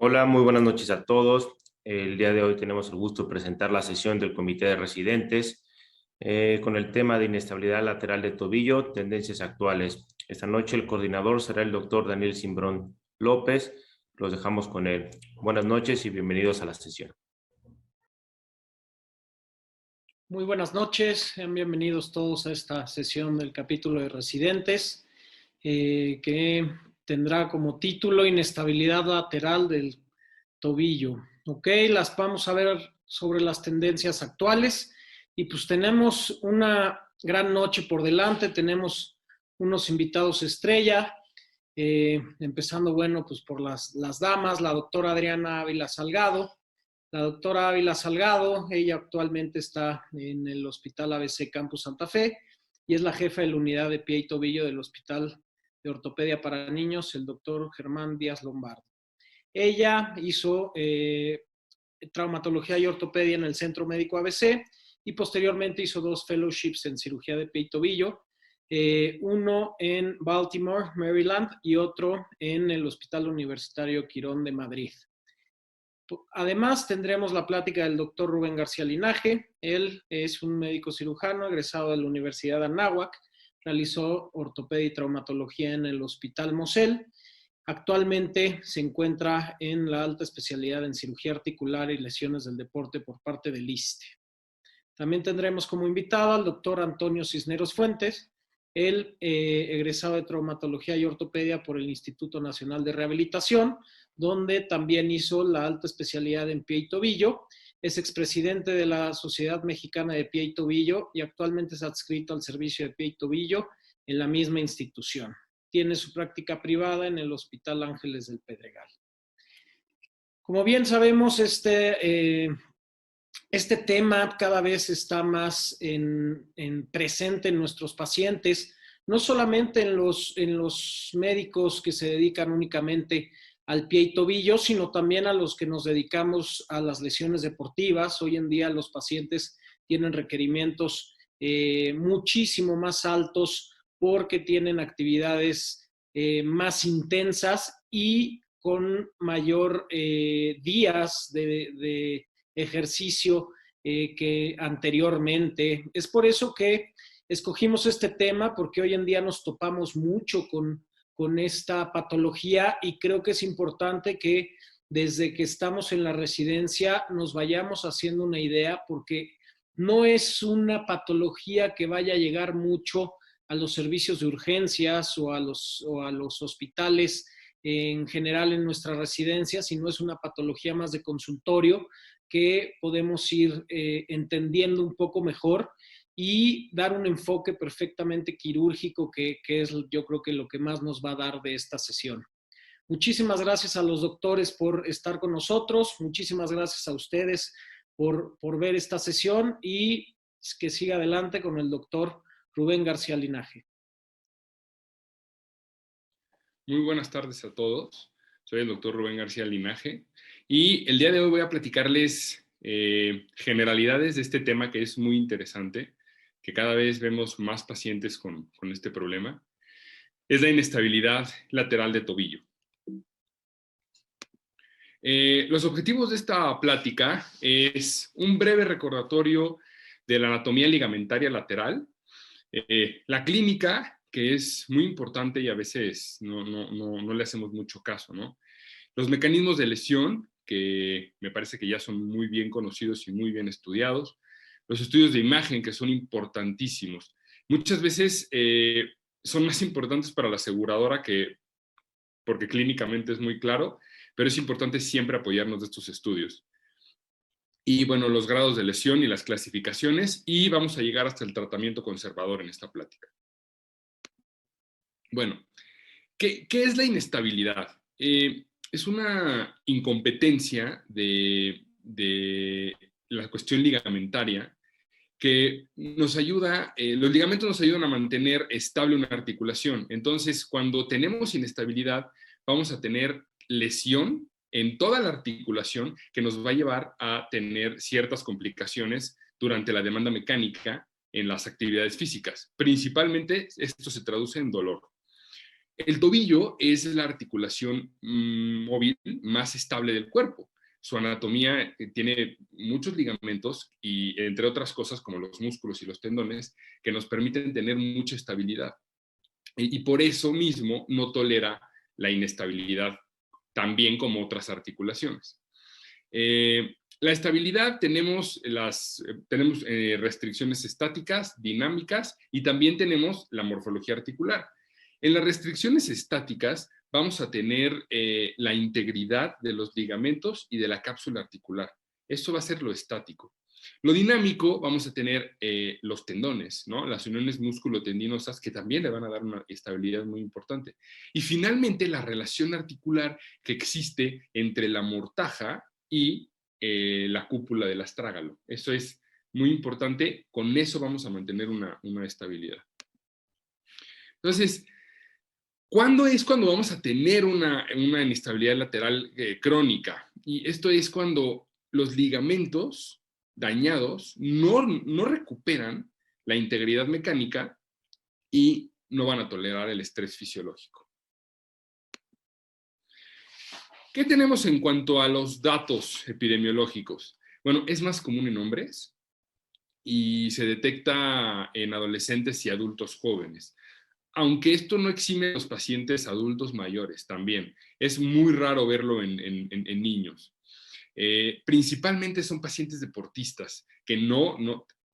Hola, muy buenas noches a todos. El día de hoy tenemos el gusto de presentar la sesión del Comité de Residentes con el tema de inestabilidad lateral de tobillo, tendencias actuales. Esta noche el coordinador será el doctor Daniel Simbrón López. Los dejamos con él. Buenas noches y bienvenidos a la sesión. Muy buenas noches, sean bienvenidos todos a esta sesión del capítulo de residentes que tendrá como título Inestabilidad lateral del tobillo. Ok, las vamos a ver sobre las tendencias actuales y pues tenemos una gran noche por delante, tenemos unos invitados estrella, empezando bueno pues por las damas, la doctora Adriana Ávila Salgado. La doctora Ávila Salgado, ella actualmente está en el Hospital ABC Campus Santa Fe y es la jefa de la unidad de pie y tobillo del Hospital de Ortopedia para Niños, el doctor Germán Díaz Lombardo. Ella hizo traumatología y ortopedia en el Centro Médico ABC y posteriormente hizo 2 fellowships en cirugía de pie y tobillo, uno en Baltimore, Maryland, y otro en el Hospital Universitario Quirón de Madrid. Además, tendremos la plática del doctor Rubén García Linaje. Él es un médico cirujano egresado de la Universidad de Anáhuac. Realizó ortopedia y traumatología en el Hospital Mosel. Actualmente se encuentra en la alta especialidad en cirugía articular y lesiones del deporte por parte del ISSSTE. También tendremos como invitado al doctor Antonio Cisneros Fuentes. Él, egresado de traumatología y ortopedia por el Instituto Nacional de Rehabilitación, donde también hizo la alta especialidad en pie y tobillo. Es expresidente de la Sociedad Mexicana de Pie y Tobillo y actualmente es adscrito al servicio de pie y tobillo en la misma institución. Tiene su práctica privada en el Hospital Ángeles del Pedregal. Como bien sabemos, este tema cada vez está más presente en nuestros pacientes, no solamente en los médicos que se dedican únicamente al pie y tobillo, sino también a los que nos dedicamos a las lesiones deportivas. Hoy en día los pacientes tienen requerimientos muchísimo más altos porque tienen actividades más intensas y con mayor días de ejercicio que anteriormente. Es por eso que escogimos este tema, porque hoy en día nos topamos mucho con esta patología y creo que es importante que desde que estamos en la residencia nos vayamos haciendo una idea, porque no es una patología que vaya a llegar mucho a los servicios de urgencias o a los hospitales en general en nuestra residencia, sino es una patología más de consultorio que podemos ir entendiendo un poco mejor y dar un enfoque perfectamente quirúrgico que es yo creo que lo que más nos va a dar de esta sesión. Muchísimas gracias a los doctores por estar con nosotros, muchísimas gracias a ustedes por ver esta sesión y que siga adelante con el doctor Rubén García Linaje. Muy buenas tardes a todos. Soy el doctor Rubén García Linaje y el día de hoy voy a platicarles generalidades de este tema que es muy interesante, que cada vez vemos más pacientes con este problema. Es la inestabilidad lateral de tobillo. Los objetivos de esta plática es un breve recordatorio de la anatomía ligamentaria lateral, la clínica, que es muy importante y a veces no le hacemos mucho caso, ¿no? Los mecanismos de lesión, que me parece que ya son muy bien conocidos y muy bien estudiados. Los estudios de imagen, que son importantísimos. Muchas veces son más importantes para la aseguradora porque clínicamente es muy claro, pero es importante siempre apoyarnos de estos estudios. Y bueno, los grados de lesión y las clasificaciones, y vamos a llegar hasta el tratamiento conservador en esta plática. Bueno, ¿qué es la inestabilidad? Es una incompetencia de la cuestión ligamentaria que nos ayuda, los ligamentos nos ayudan a mantener estable una articulación. Entonces, cuando tenemos inestabilidad, vamos a tener lesión en toda la articulación que nos va a llevar a tener ciertas complicaciones durante la demanda mecánica en las actividades físicas. Principalmente, esto se traduce en dolor. El tobillo es la articulación móvil más estable del cuerpo. Su anatomía tiene muchos ligamentos y, entre otras cosas, como los músculos y los tendones, que nos permiten tener mucha estabilidad. Y por eso mismo no tolera la inestabilidad tan bien como otras articulaciones. La estabilidad tenemos restricciones estáticas, dinámicas, y también tenemos la morfología articular. En las restricciones estáticas vamos a tener la integridad de los ligamentos y de la cápsula articular. Esto va a ser lo estático. Lo dinámico, vamos a tener los tendones, ¿no? Las uniones músculo-tendinosas, que también le van a dar una estabilidad muy importante. Y finalmente, la relación articular que existe entre la mortaja y la cúpula del astrágalo. Eso es muy importante. Con eso vamos a mantener una estabilidad. Entonces, ¿cuándo es cuando vamos a tener una inestabilidad lateral crónica? Y esto es cuando los ligamentos dañados no recuperan la integridad mecánica y no van a tolerar el estrés fisiológico. ¿Qué tenemos en cuanto a los datos epidemiológicos? Bueno, es más común en hombres y se detecta en adolescentes y adultos jóvenes. Aunque esto no exime a los pacientes adultos mayores también. Es muy raro verlo en niños. Principalmente son pacientes deportistas, que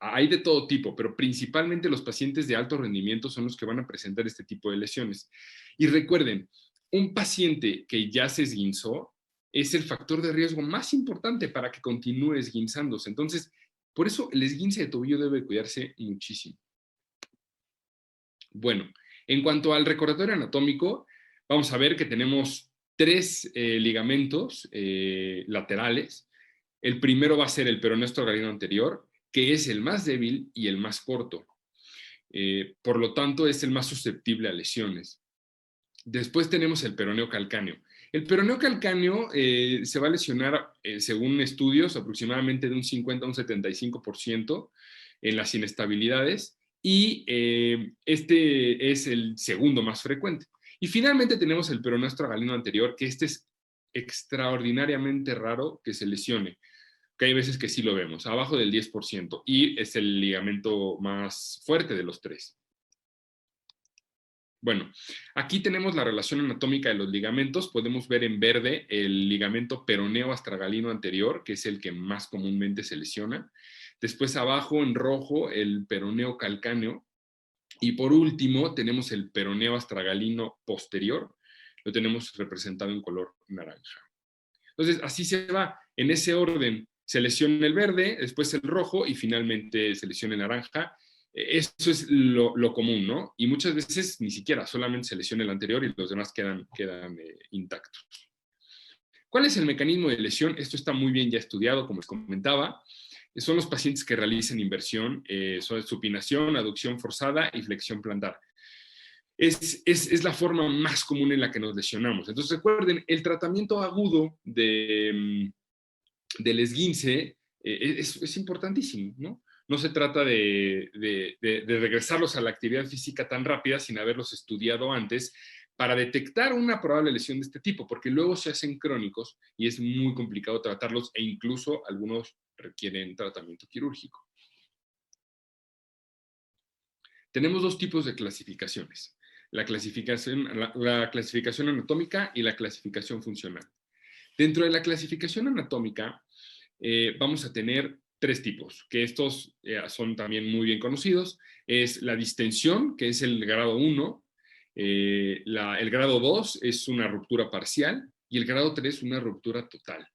hay de todo tipo, pero principalmente los pacientes de alto rendimiento son los que van a presentar este tipo de lesiones. Y recuerden, un paciente que ya se esguinzó es el factor de riesgo más importante para que continúe esguinzándose. Entonces, por eso el esguince de tobillo debe cuidarse muchísimo. Bueno, en cuanto al recordatorio anatómico, vamos a ver que tenemos 3 ligamentos laterales. El primero va a ser el peroneo astrogalino anterior, que es el más débil y el más corto. Por lo tanto, es el más susceptible a lesiones. Después tenemos el peroneo calcáneo. El peroneo calcáneo se va a lesionar, según estudios, aproximadamente de un 50 a un 75% en las inestabilidades, y este es el segundo más frecuente. Y finalmente tenemos el peroneo astrogalino anterior, que este es extraordinariamente raro que se lesione, que hay veces que sí lo vemos, abajo del 10%, y es el ligamento más fuerte de los 3. Bueno, aquí tenemos la relación anatómica de los ligamentos. Podemos ver en verde el ligamento peroneo astragalino anterior, que es el que más comúnmente se lesiona. Después abajo en rojo el peroneo calcáneo. Y por último tenemos el peroneo astragalino posterior. Lo tenemos representado en color naranja. Entonces así se va, en ese orden. Se lesiona el verde, después el rojo y finalmente se lesiona el naranja. Eso es lo común, ¿no? Y muchas veces ni siquiera, solamente se lesiona el anterior y los demás quedan intactos. ¿Cuál es el mecanismo de lesión? Esto está muy bien ya estudiado, como les comentaba. Son los pacientes que realizan inversión, son supinación, aducción forzada y flexión plantar. Es la forma más común en la que nos lesionamos. Entonces recuerden, el tratamiento agudo del esguince es importantísimo, ¿no? No se trata de regresarlos a la actividad física tan rápida sin haberlos estudiado antes para detectar una probable lesión de este tipo, porque luego se hacen crónicos y es muy complicado tratarlos e incluso algunos requieren tratamiento quirúrgico. Tenemos 2 tipos de clasificaciones, la clasificación anatómica y la clasificación funcional. Dentro de la clasificación anatómica vamos a tener 3 tipos, que estos son también muy bien conocidos. Es la distensión, que es el grado 1, el grado 2 es una ruptura parcial y el grado 3 una ruptura total.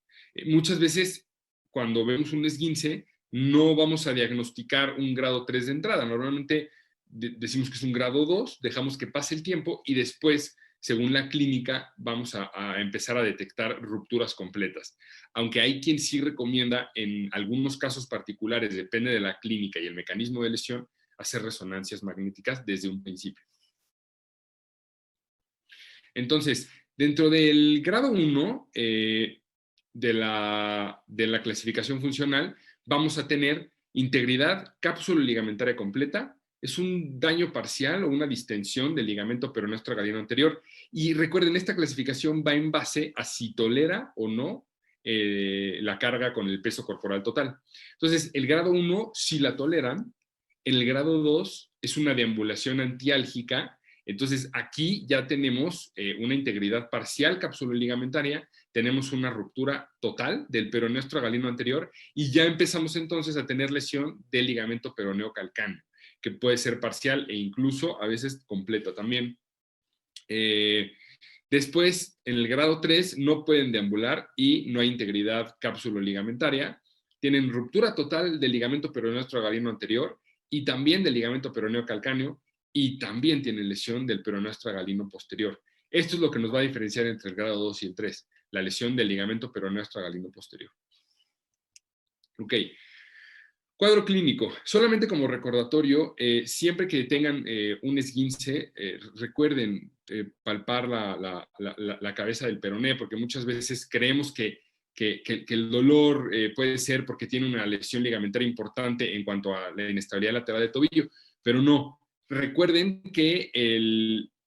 Muchas veces cuando vemos un esguince no vamos a diagnosticar un grado 3 de entrada. Normalmente decimos que es un grado 2, dejamos que pase el tiempo y después, según la clínica, vamos a empezar a detectar rupturas completas. Aunque hay quien sí recomienda, en algunos casos particulares, depende de la clínica y el mecanismo de lesión, hacer resonancias magnéticas desde un principio. Entonces, dentro del grado 1 de la clasificación funcional, vamos a tener integridad cápsulo ligamentaria completa, es un daño parcial o una distensión del ligamento peroneo astragalino anterior. Y recuerden, esta clasificación va en base a si tolera o no la carga con el peso corporal total. Entonces, el grado 1 sí la toleran, el grado 2 es una deambulación antiálgica. Entonces, aquí ya tenemos una integridad parcial capsuloligamentaria, tenemos una ruptura total del peroneo astragalino anterior y ya empezamos entonces a tener lesión del ligamento peroneo calcáneo, que puede ser parcial e incluso a veces completa también. Después, en el grado 3, no pueden deambular y no hay integridad cápsulo-ligamentaria. Tienen ruptura total del ligamento peroneo astragalino anterior y también del ligamento peroneo calcáneo, y también tienen lesión del peroneo astragalino posterior. Esto es lo que nos va a diferenciar entre el grado 2 y el 3, la lesión del ligamento peroneo astragalino posterior. Ok. Cuadro clínico. Solamente como recordatorio, siempre que tengan un esguince, recuerden palpar la cabeza del peroné, porque muchas veces creemos que el dolor puede ser porque tiene una lesión ligamentaria importante en cuanto a la inestabilidad lateral del tobillo, pero no. Recuerden que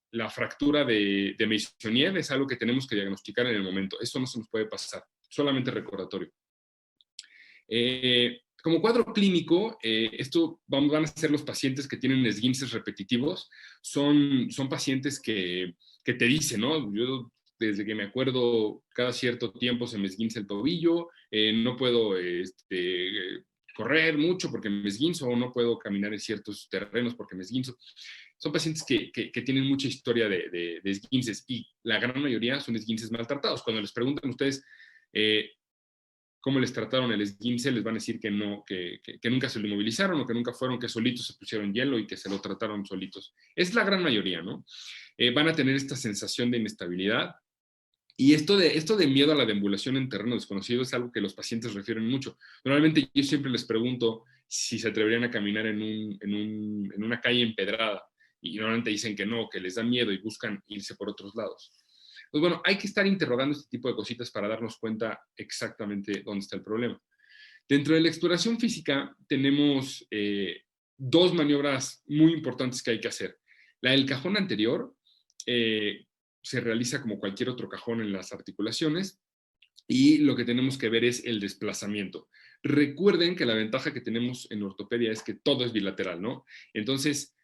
la fractura de Meissonier es algo que tenemos que diagnosticar en el momento. Eso no se nos puede pasar. Solamente recordatorio. Como cuadro clínico, esto van a ser los pacientes que tienen esguinces repetitivos. Son pacientes que te dicen, ¿no? Yo desde que me acuerdo, cada cierto tiempo se me esguince el tobillo, no puedo correr mucho porque me esguinzo, o no puedo caminar en ciertos terrenos porque me esguinzo. Son pacientes que tienen mucha historia de esguinces, y la gran mayoría son esguinces maltratados. Cuando les preguntan a ustedes cómo les trataron el esguince, les van a decir que no, que nunca se lo inmovilizaron, o que nunca fueron, que solitos se pusieron hielo y que se lo trataron solitos. Es la gran mayoría, ¿no? Van a tener esta sensación de inestabilidad. Y esto de miedo a la deambulación en terreno desconocido es algo que los pacientes refieren mucho. Normalmente yo siempre les pregunto si se atreverían a caminar en una calle empedrada, y normalmente dicen que no, que les da miedo y buscan irse por otros lados. Pues bueno, hay que estar interrogando este tipo de cositas para darnos cuenta exactamente dónde está el problema. Dentro de la exploración física tenemos dos maniobras muy importantes que hay que hacer. La del cajón anterior se realiza como cualquier otro cajón en las articulaciones, y lo que tenemos que ver es el desplazamiento. Recuerden que la ventaja que tenemos en ortopedia es que todo es bilateral, ¿no? Entonces,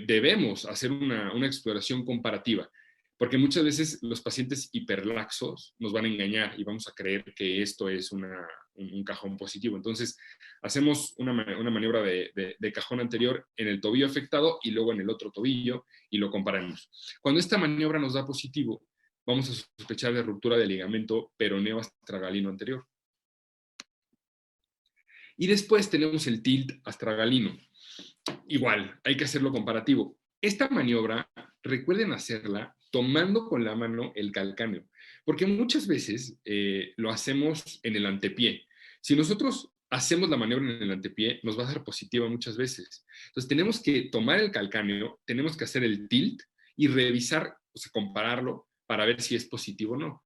debemos hacer una exploración comparativa, porque muchas veces los pacientes hiperlaxos nos van a engañar y vamos a creer que esto es un cajón positivo. Entonces, hacemos una maniobra de cajón anterior en el tobillo afectado y luego en el otro tobillo, y lo comparamos. Cuando esta maniobra nos da positivo, vamos a sospechar de ruptura del ligamento peroneo astragalino anterior. Y después tenemos el tilt astragalino. Igual, hay que hacerlo comparativo. Esta maniobra, recuerden hacerla tomando con la mano el calcáneo, porque muchas veces lo hacemos en el antepié. Si nosotros hacemos la maniobra en el antepié, nos va a dar positiva muchas veces. Entonces tenemos que tomar el calcáneo, tenemos que hacer el tilt y revisar, o sea, compararlo para ver si es positivo o no.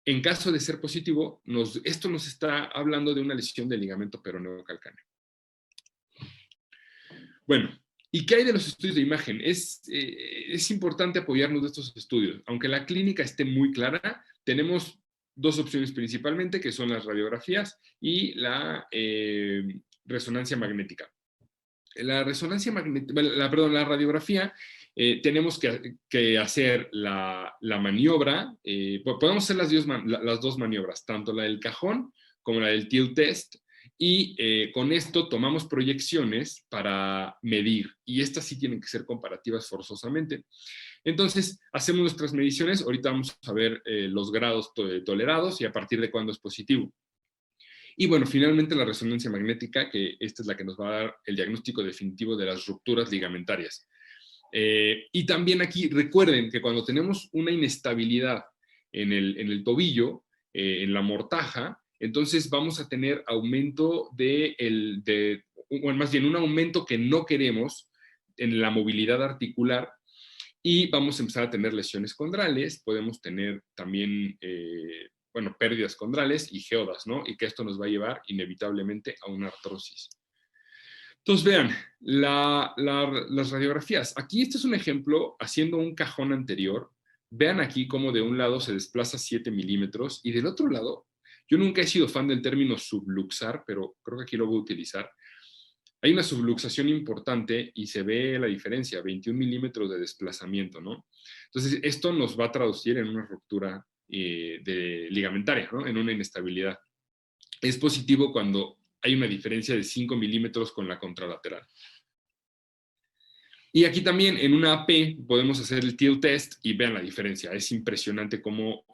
En caso de ser positivo, esto nos está hablando de una lesión del ligamento peroneo calcáneo. Bueno, ¿y qué hay de los estudios de imagen? Es importante apoyarnos de estos estudios. Aunque la clínica esté muy clara, tenemos dos opciones principalmente, que son las radiografías y la resonancia magnética. La radiografía, tenemos que hacer la maniobra. Podemos hacer las dos maniobras, tanto la del cajón como la del tilt test, y con esto tomamos proyecciones para medir, y estas sí tienen que ser comparativas forzosamente. Entonces, hacemos nuestras mediciones. Ahorita vamos a ver los grados tolerados y a partir de cuándo es positivo. Y bueno, finalmente la resonancia magnética, que esta es la que nos va a dar el diagnóstico definitivo de las rupturas ligamentarias. Y también aquí recuerden que cuando tenemos una inestabilidad en el tobillo, en la mortaja, entonces vamos a tener aumento bueno, más bien un aumento que no queremos en la movilidad articular, y vamos a empezar a tener lesiones condrales. Podemos tener también bueno, pérdidas condrales y geodas, ¿no? Y que esto nos va a llevar inevitablemente a una artrosis. Entonces, vean, las radiografías. Aquí este es un ejemplo haciendo un cajón anterior. Vean aquí cómo de un lado se desplaza 7 milímetros y del otro lado, yo nunca he sido fan del término subluxar, pero creo que aquí lo voy a utilizar. Hay una subluxación importante y se ve la diferencia, 21 milímetros de desplazamiento, ¿no? Entonces, esto nos va a traducir en una ruptura ligamentaria, ¿no? En una inestabilidad. Es positivo cuando hay una diferencia de 5 milímetros con la contralateral. Y aquí también en una AP podemos hacer el tilt test y vean la diferencia. Es impresionante cómo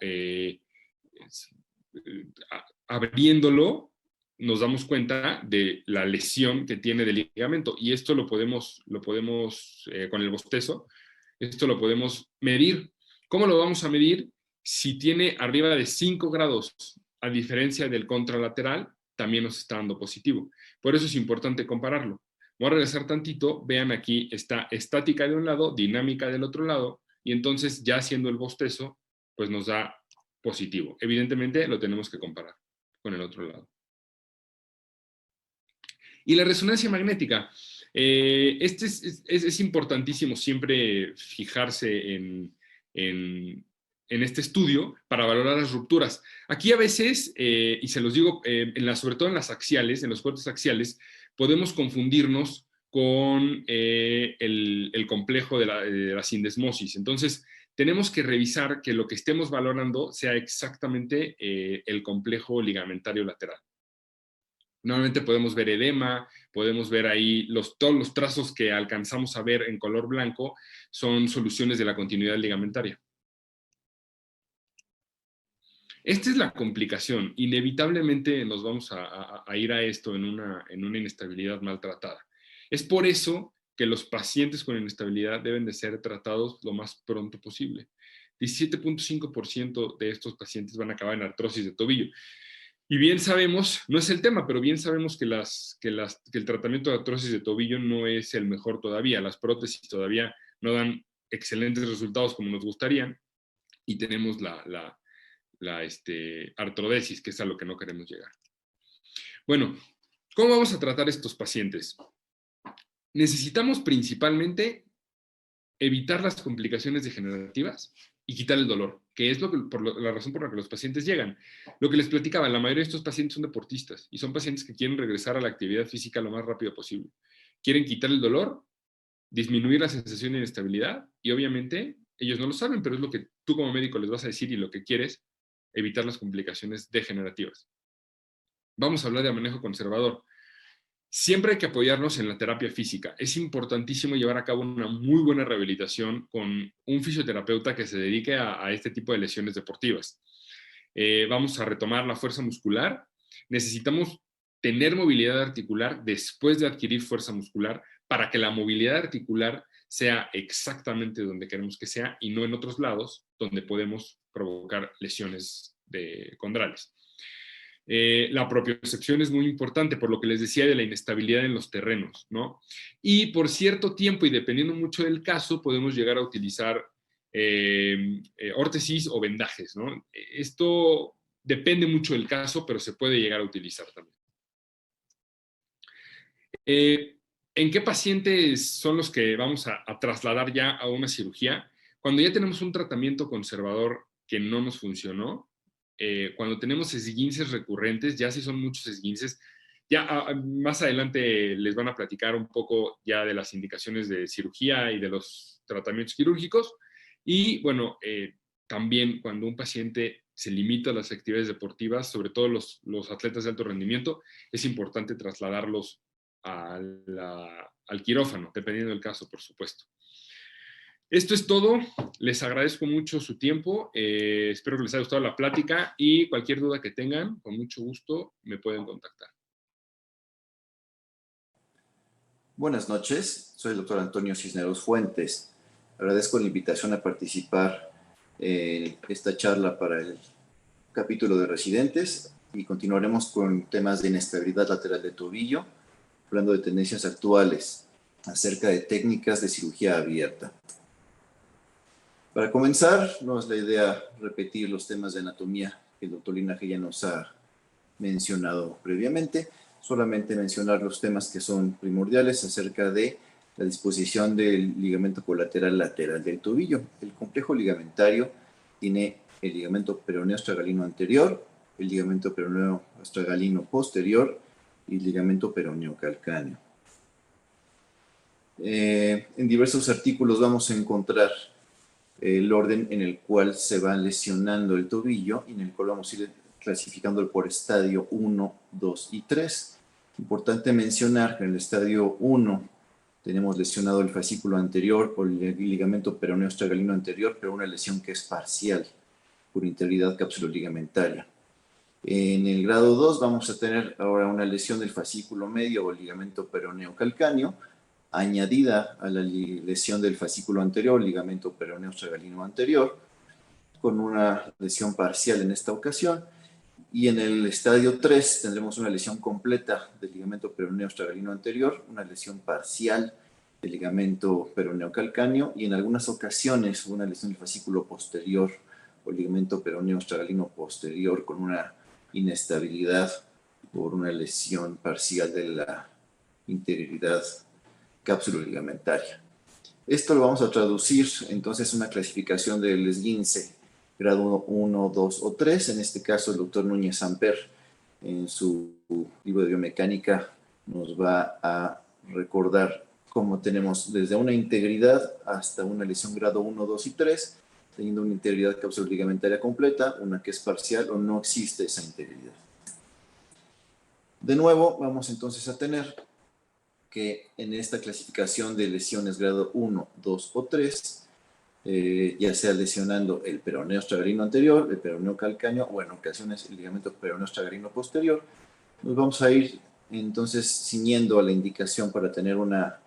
abriéndolo nos damos cuenta de la lesión que tiene del ligamento. Y esto lo podemos con el bostezo, esto lo podemos medir. ¿Cómo lo vamos a medir? Si tiene arriba de 5 grados, a diferencia del contralateral, también nos está dando positivo. Por eso es importante compararlo. Voy a regresar tantito. Vean aquí, está estática de un lado, dinámica del otro lado, y entonces ya haciendo el bostezo, pues nos da positivo. Evidentemente lo tenemos que comparar con el otro lado. Y la resonancia magnética. Es importantísimo siempre fijarse en este estudio para valorar las rupturas. Aquí a veces, y se los digo, sobre todo en las axiales, en los cortes axiales, podemos confundirnos con el complejo de la sindesmosis. Entonces, tenemos que revisar que lo que estemos valorando sea exactamente el complejo ligamentario lateral. Normalmente podemos ver edema, podemos ver ahí todos los trazos que alcanzamos a ver en color blanco son soluciones de la continuidad ligamentaria. Esta es la complicación. Inevitablemente nos vamos a ir a esto en una inestabilidad maltratada. Es por eso que los pacientes con inestabilidad deben de ser tratados lo más pronto posible. 17.5% de estos pacientes van a acabar en artrosis de tobillo. Y bien sabemos, no es el tema, pero bien sabemos que el tratamiento de artrosis de tobillo no es el mejor todavía. Las prótesis todavía no dan excelentes resultados como nos gustarían y tenemos la artrodesis, que es a lo que no queremos llegar. Bueno, ¿cómo vamos a tratar estos pacientes? Necesitamos principalmente evitar las complicaciones degenerativas y quitar el dolor, que es la razón por la que los pacientes llegan. Lo que les platicaba, la mayoría de estos pacientes son deportistas y son pacientes que quieren regresar a la actividad física lo más rápido posible. Quieren quitar el dolor, disminuir la sensación de inestabilidad y obviamente ellos no lo saben, pero es lo que tú como médico les vas a decir y lo que quieres, evitar las complicaciones degenerativas. Vamos a hablar de manejo conservador. Siempre hay que apoyarnos en la terapia física. Es importantísimo llevar a cabo una muy buena rehabilitación con un fisioterapeuta que se dedique a este tipo de lesiones deportivas. Vamos a retomar la fuerza muscular. Necesitamos tener movilidad articular después de adquirir fuerza muscular para que la movilidad articular sea exactamente donde queremos que sea y no en otros lados donde podemos provocar lesiones condrales. La propiocepción es muy importante, por lo que les decía de la inestabilidad en los terrenos, ¿no? Y por cierto tiempo, y dependiendo mucho del caso, podemos llegar a utilizar órtesis o vendajes, ¿no? Esto depende mucho del caso, pero se puede llegar a utilizar también. ¿En qué pacientes son los que vamos a trasladar ya a una cirugía? Cuando ya tenemos un tratamiento conservador que no nos funcionó, cuando tenemos esguinces recurrentes, ya si son muchos esguinces, ya más adelante les van a platicar un poco ya de las indicaciones de cirugía y de los tratamientos quirúrgicos. Y bueno, también cuando un paciente se limita a las actividades deportivas, sobre todo los atletas de alto rendimiento, es importante trasladarlos al quirófano, dependiendo del caso, por supuesto. Esto es todo. Les agradezco mucho su tiempo. Espero que les haya gustado la plática y cualquier duda que tengan, con mucho gusto, me pueden contactar. Buenas noches. Soy el doctor Antonio Cisneros Fuentes. Agradezco la invitación a participar en esta charla para el capítulo de residentes y continuaremos con temas de inestabilidad lateral de tobillo, hablando de tendencias actuales acerca de técnicas de cirugía abierta. Para comenzar, no es la idea repetir los temas de anatomía que el doctor Linaje ya nos ha mencionado previamente, solamente mencionar los temas que son primordiales acerca de la disposición del ligamento colateral lateral del tobillo. El complejo ligamentario tiene el ligamento peroneo astragalino anterior, el ligamento peroneo astragalino posterior y el ligamento peroneo calcáneo. En diversos artículos vamos a encontrar el orden en el cual se va lesionando el tobillo y en el cual vamos a ir clasificándolo por estadio 1, 2 y 3. Importante mencionar que en el estadio 1 tenemos lesionado el fascículo anterior por el ligamento peroneo astragalino anterior, pero una lesión que es parcial por integridad capsuloligamentaria. En el grado 2 vamos a tener ahora una lesión del fascículo medio o el ligamento peroneo calcáneo, añadida a la lesión del fascículo anterior, ligamento peroneo astragalino anterior, con una lesión parcial en esta ocasión. Y en el estadio 3 tendremos una lesión completa del ligamento peroneo astragalino anterior, una lesión parcial del ligamento peroneo calcáneo y en algunas ocasiones una lesión del fascículo posterior o ligamento peroneo astragalino posterior con una inestabilidad por una lesión parcial de la integridad capsuloligamentaria. Esto lo vamos a traducir entonces una clasificación del esguince grado 1, 2 o 3. En este caso el doctor Núñez Samper en su libro de biomecánica nos va a recordar cómo tenemos desde una integridad hasta una lesión grado 1, 2 y 3, teniendo una integridad capsuloligamentaria completa, una que es parcial o no existe esa integridad. De nuevo vamos entonces a tener que en esta clasificación de lesiones grado 1, 2 o 3, ya sea lesionando el peroneo astragalino anterior, el peroneo calcáneo o en ocasiones el ligamento peroneo astragalino posterior, nos vamos a ir entonces ciñendo a la indicación para tener una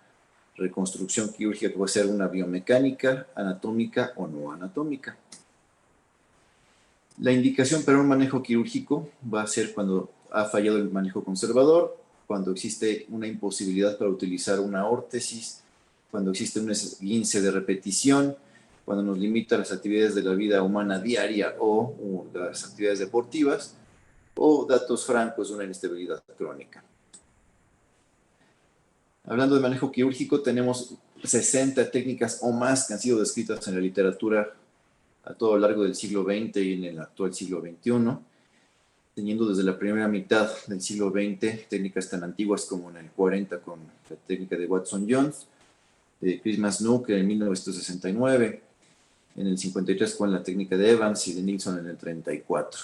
reconstrucción quirúrgica que puede ser una biomecánica, anatómica o no anatómica. La indicación para un manejo quirúrgico va a ser cuando ha fallado el manejo conservador, cuando existe una imposibilidad para utilizar una órtesis, cuando existe un esguince de repetición, cuando nos limita las actividades de la vida humana diaria o las actividades deportivas, o datos francos de una inestabilidad crónica. Hablando de manejo quirúrgico, tenemos 60 técnicas o más que han sido descritas en la literatura a todo lo largo del siglo XX y en el actual siglo XXI, teniendo desde la primera mitad del siglo XX técnicas tan antiguas como en el 40 con la técnica de Watson-Jones, de Chris Masnuck en 1969, en el 53 con la técnica de Evans y de Nilsson en el 34.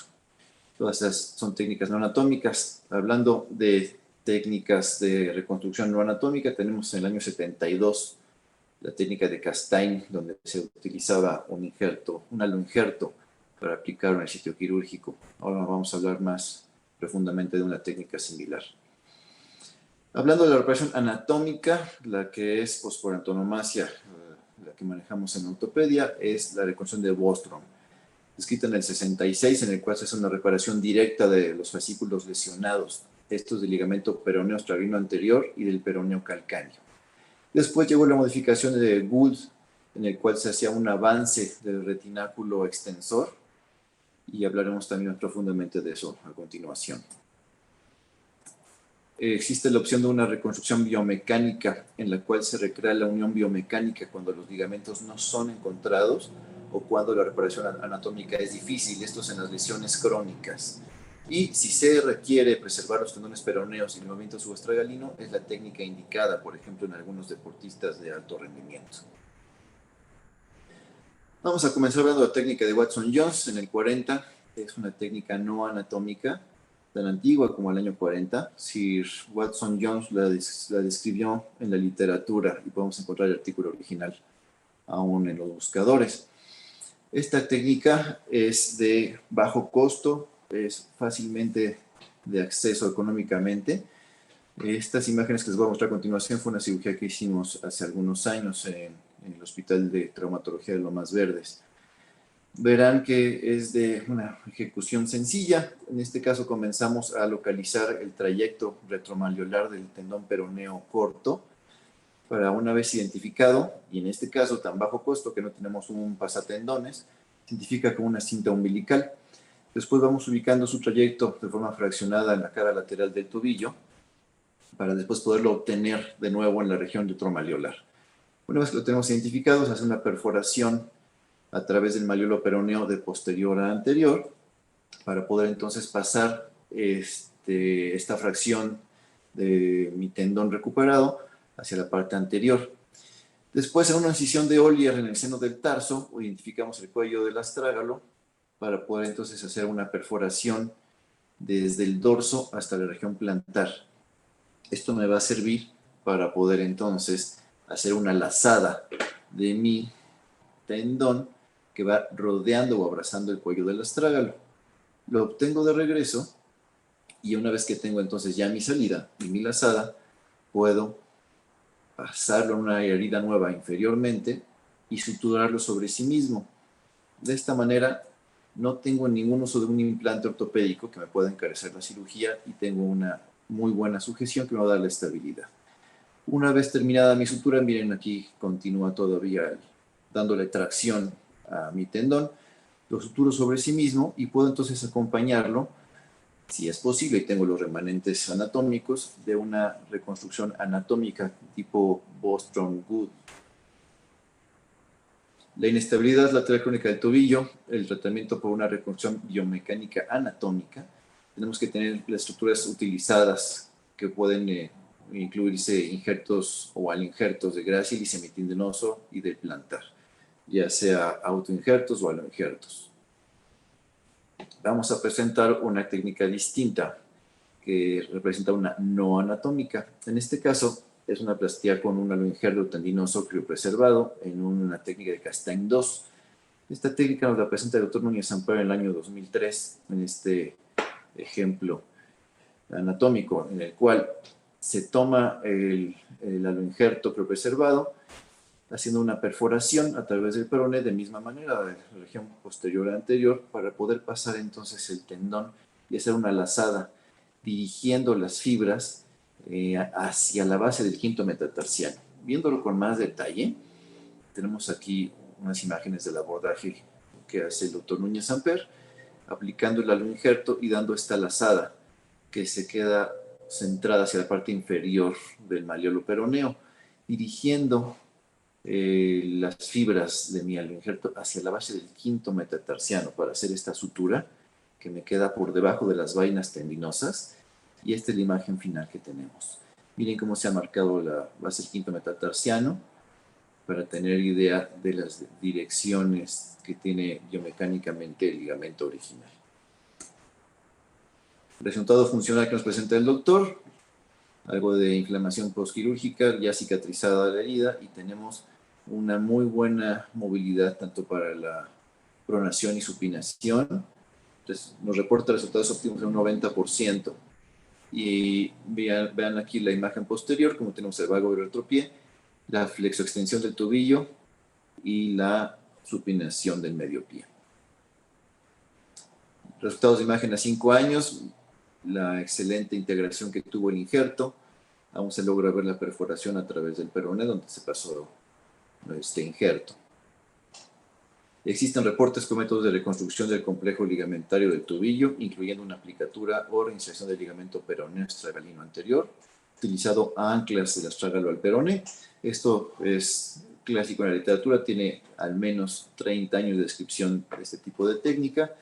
Todas esas son técnicas no anatómicas. Hablando de técnicas de reconstrucción no anatómica, tenemos en el año 72 la técnica de Castain, donde se utilizaba un injerto, un aloinjerto para aplicar en el sitio quirúrgico. Ahora vamos a hablar más profundamente de una técnica similar. Hablando de la reparación anatómica, la que es pues, por antonomasia, la que manejamos en ortopedia, es la reconstrucción de Bostrom, escrita en el 66, en el cual se hace una reparación directa de los fascículos lesionados, estos del ligamento peroneo astragalino anterior y del peroneo calcáneo. Después llegó la modificación de Gould, en el cual se hacía un avance del retináculo extensor, y hablaremos también profundamente de eso a continuación. Existe la opción de una reconstrucción biomecánica, en la cual se recrea la unión biomecánica cuando los ligamentos no son encontrados o cuando la reparación anatómica es difícil, esto es en las lesiones crónicas. Y si se requiere preservar los tendones peroneos y el movimiento subastragalino, es la técnica indicada, por ejemplo, en algunos deportistas de alto rendimiento. Vamos a comenzar hablando de la técnica de Watson-Jones en el 40. Es una técnica no anatómica, tan antigua como el año 40. Sir Watson-Jones la describió en la literatura y podemos encontrar el artículo original aún en los buscadores. Esta técnica es de bajo costo, es fácilmente de acceso económicamente. Estas imágenes que les voy a mostrar a continuación fue una cirugía que hicimos hace algunos años en el Hospital de Traumatología de Lomas Verdes. Verán que es de una ejecución sencilla. En este caso comenzamos a localizar el trayecto retromalleolar del tendón peroneo corto para una vez identificado, y en este caso tan bajo costo que no tenemos un pasatendones, se identifica con una cinta umbilical. Después vamos ubicando su trayecto de forma fraccionada en la cara lateral del tobillo para después poderlo obtener de nuevo en la región retromalleolar. Una vez que lo tenemos identificado, se hace una perforación a través del malleolo peroneo de posterior a anterior para poder entonces pasar esta fracción de mi tendón recuperado hacia la parte anterior. Después, en una incisión de Ollier en el seno del tarso, identificamos el cuello del astrágalo para poder entonces hacer una perforación desde el dorso hasta la región plantar. Esto me va a servir para poder entonces hacer una lazada de mi tendón que va rodeando o abrazando el cuello del astrágalo. Lo obtengo de regreso y una vez que tengo entonces ya mi salida y mi lazada, puedo pasarlo en una herida nueva inferiormente y suturarlo sobre sí mismo. De esta manera no tengo ningún uso de un implante ortopédico que me pueda encarecer la cirugía y tengo una muy buena sujeción que me va a dar la estabilidad. Una vez terminada mi sutura, miren aquí continúa todavía dándole tracción a mi tendón, lo suturo sobre sí mismo y puedo entonces acompañarlo, si es posible, y tengo los remanentes anatómicos, de una reconstrucción anatómica tipo Bostrom-Good. La inestabilidad lateral crónica del tobillo, el tratamiento por una reconstrucción biomecánica anatómica. Tenemos que tener las estructuras utilizadas que pueden incluirse injertos o alinjertos de grácil y semitendinoso y del plantar, ya sea autoinjertos o aloinjertos. Vamos a presentar una técnica distinta que representa una no anatómica. En este caso, es una plastía con un aloinjerto tendinoso criopreservado en una técnica de Castain 2. Esta técnica nos la presenta el doctor Núñez Samper en el año 2003, en este ejemplo anatómico, en el cual se toma el aloinjerto criopreservado, haciendo una perforación a través del peroné de misma manera, de la región posterior a anterior, para poder pasar entonces el tendón y hacer una lazada, dirigiendo las fibras hacia la base del quinto metatarsiano. Viéndolo con más detalle, tenemos aquí unas imágenes del abordaje que hace el doctor Núñez Samper, aplicando el aloinjerto y dando esta lazada que se queda centrada hacia la parte inferior del malleolo peroneo, dirigiendo las fibras de mi aloinjerto hacia la base del quinto metatarsiano para hacer esta sutura que me queda por debajo de las vainas tendinosas, y esta es la imagen final que tenemos. Miren cómo se ha marcado la base del quinto metatarsiano para tener idea de las direcciones que tiene biomecánicamente el ligamento original. Resultado funcional que nos presenta el doctor: algo de inflamación postquirúrgica, ya cicatrizada la herida, y tenemos una muy buena movilidad tanto para la pronación y supinación. Entonces, nos reporta resultados óptimos de un 90%. Y vean aquí la imagen posterior, como tenemos el vago del retropié, la flexoextensión del tobillo y la supinación del medio pie. Resultados de imagen a 5 años, la excelente integración que tuvo el injerto. Aún se logra ver la perforación a través del peroné donde se pasó este injerto. Existen reportes con métodos de reconstrucción del complejo ligamentario del tobillo, incluyendo una aplicatura o reinserción del ligamento peroneo astragalino anterior, utilizado anclas del astrágalo al peroné. Esto es clásico en la literatura, tiene al menos 30 años de descripción de este tipo de técnica,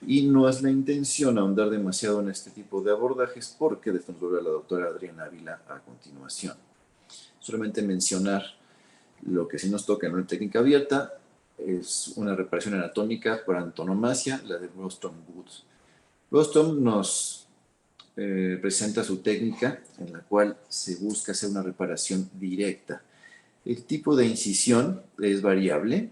y no es la intención ahondar demasiado en este tipo de abordajes porque de esto nos habla la doctora Adriana Ávila a continuación. Solamente mencionar lo que sí nos toca en una técnica abierta es una reparación anatómica por antonomasia, la de Bostrom-Good. Bostrom nos presenta su técnica en la cual se busca hacer una reparación directa. El tipo de incisión es variable.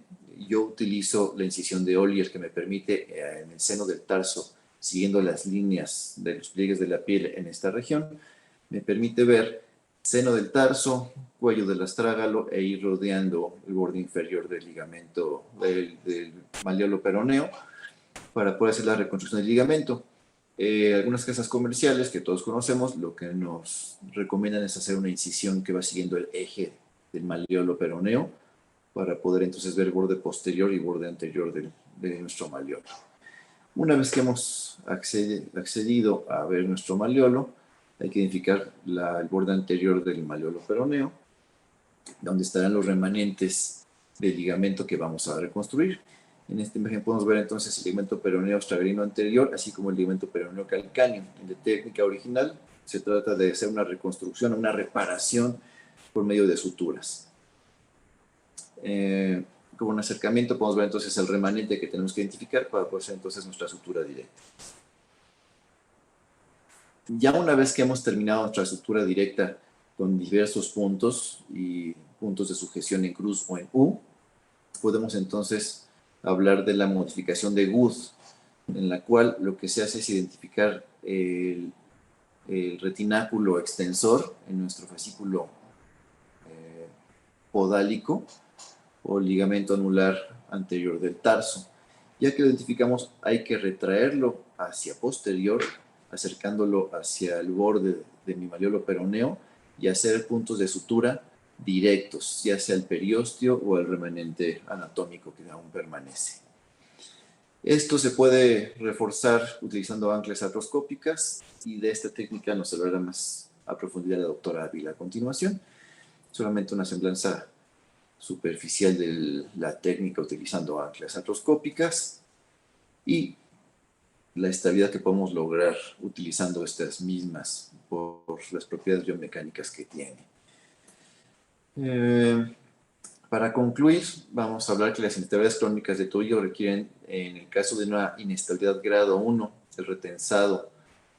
Yo utilizo la incisión de Ollier que me permite en el seno del tarso, siguiendo las líneas de los pliegues de la piel en esta región, me permite ver seno del tarso, cuello del astrágalo e ir rodeando el borde inferior del ligamento del malleolo peroneo para poder hacer la reconstrucción del ligamento. Algunas casas comerciales que todos conocemos lo que nos recomiendan es hacer una incisión que va siguiendo el eje del malleolo peroneo para poder entonces ver el borde posterior y borde anterior de nuestro malleolo. Una vez que hemos accedido a ver nuestro malleolo, hay que identificar el borde anterior del malleolo peroneo, donde estarán los remanentes del ligamento que vamos a reconstruir. En esta imagen podemos ver entonces el ligamento peroneo astragalino anterior, así como el ligamento peroneo calcáneo. En la técnica original se trata de hacer una reconstrucción, una reparación por medio de suturas. Como un acercamiento podemos ver entonces el remanente que tenemos que identificar para poder hacer entonces nuestra sutura directa. Ya una vez que hemos terminado nuestra sutura directa con diversos puntos y puntos de sujeción en cruz o en U, podemos entonces hablar de la modificación de Guth, en la cual lo que se hace es identificar el retináculo extensor en nuestro fascículo podálico o ligamento anular anterior del tarso. Ya que lo identificamos, hay que retraerlo hacia posterior, acercándolo hacia el borde de mi malleolo peroneo y hacer puntos de sutura directos, ya sea el periósteo o el remanente anatómico que aún permanece. Esto se puede reforzar utilizando anclas artroscópicas y de esta técnica nos hablará más a profundidad la doctora Ávila a continuación. Solamente una semblanza superficial de la técnica utilizando anclas artroscópicas y la estabilidad que podemos lograr utilizando estas mismas por las propiedades biomecánicas que tiene. Para concluir, vamos a hablar que las inestabilidades crónicas de tobillo requieren, en el caso de una inestabilidad grado 1, el retensado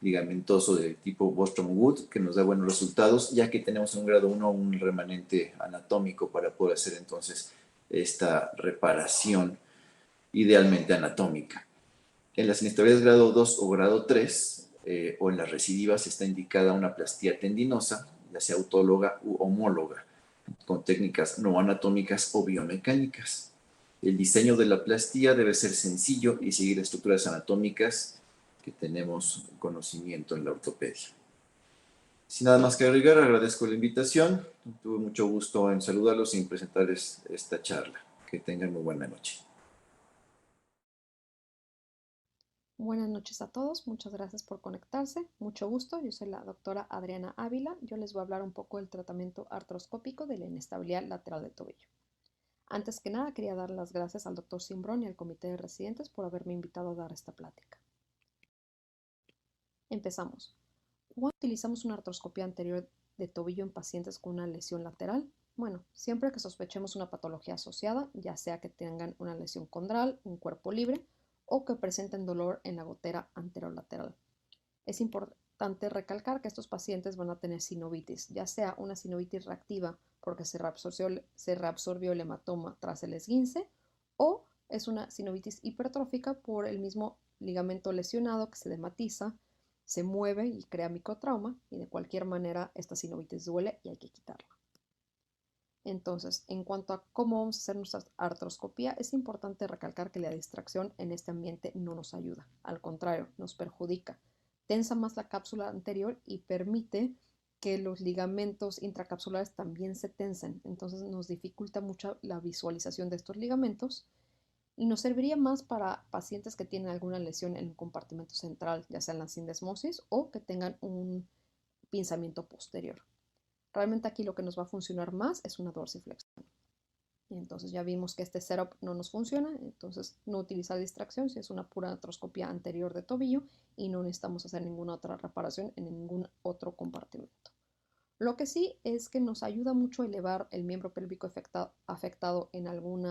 ligamentoso de tipo Bostrom-Wood, que nos da buenos resultados, ya que tenemos en un grado 1 un remanente anatómico para poder hacer entonces esta reparación idealmente anatómica. En las inestabilidades grado 2 o grado 3, o en las recidivas, está indicada una plastía tendinosa, ya sea autóloga u homóloga, con técnicas no anatómicas o biomecánicas. El diseño de la plastía debe ser sencillo y seguir estructuras anatómicas que tenemos conocimiento en la ortopedia. Sin nada más que agregar, agradezco la invitación. Tuve mucho gusto en saludarlos y en presentarles esta charla. Que tengan muy buena noche. Buenas noches a todos, muchas gracias por conectarse, mucho gusto, yo soy la doctora Adriana Ávila, yo les voy a hablar un poco del tratamiento artroscópico de la inestabilidad lateral del tobillo. Antes que nada quería dar las gracias al doctor Simbrón y al comité de residentes por haberme invitado a dar esta plática. Empezamos. ¿Cuándo utilizamos una artroscopía anterior de tobillo en pacientes con una lesión lateral? Bueno, siempre que sospechemos una patología asociada, ya sea que tengan una lesión condral, un cuerpo libre, o que presenten dolor en la gotera anterolateral. Es importante recalcar que estos pacientes van a tener sinovitis, ya sea una sinovitis reactiva porque se reabsorbió el hematoma tras el esguince, o es una sinovitis hipertrófica por el mismo ligamento lesionado que se dematiza, se mueve y crea microtrauma, y de cualquier manera esta sinovitis duele y hay que quitarla. Entonces, en cuanto a cómo vamos a hacer nuestra artroscopía, es importante recalcar que la distracción en este ambiente no nos ayuda, al contrario, nos perjudica. Tensa más la cápsula anterior y permite que los ligamentos intracapsulares también se tensen, entonces nos dificulta mucho la visualización de estos ligamentos y nos serviría más para pacientes que tienen alguna lesión en el compartimento central, ya sea en la sindesmosis o que tengan un pinzamiento posterior. Realmente aquí lo que nos va a funcionar más es una dorsiflexión. Entonces ya vimos que este setup no nos funciona, entonces no utilizar distracción si es una pura artroscopía anterior de tobillo y no necesitamos hacer ninguna otra reparación en ningún otro compartimento. Lo que sí es que nos ayuda mucho a elevar el miembro pélvico afectado en algún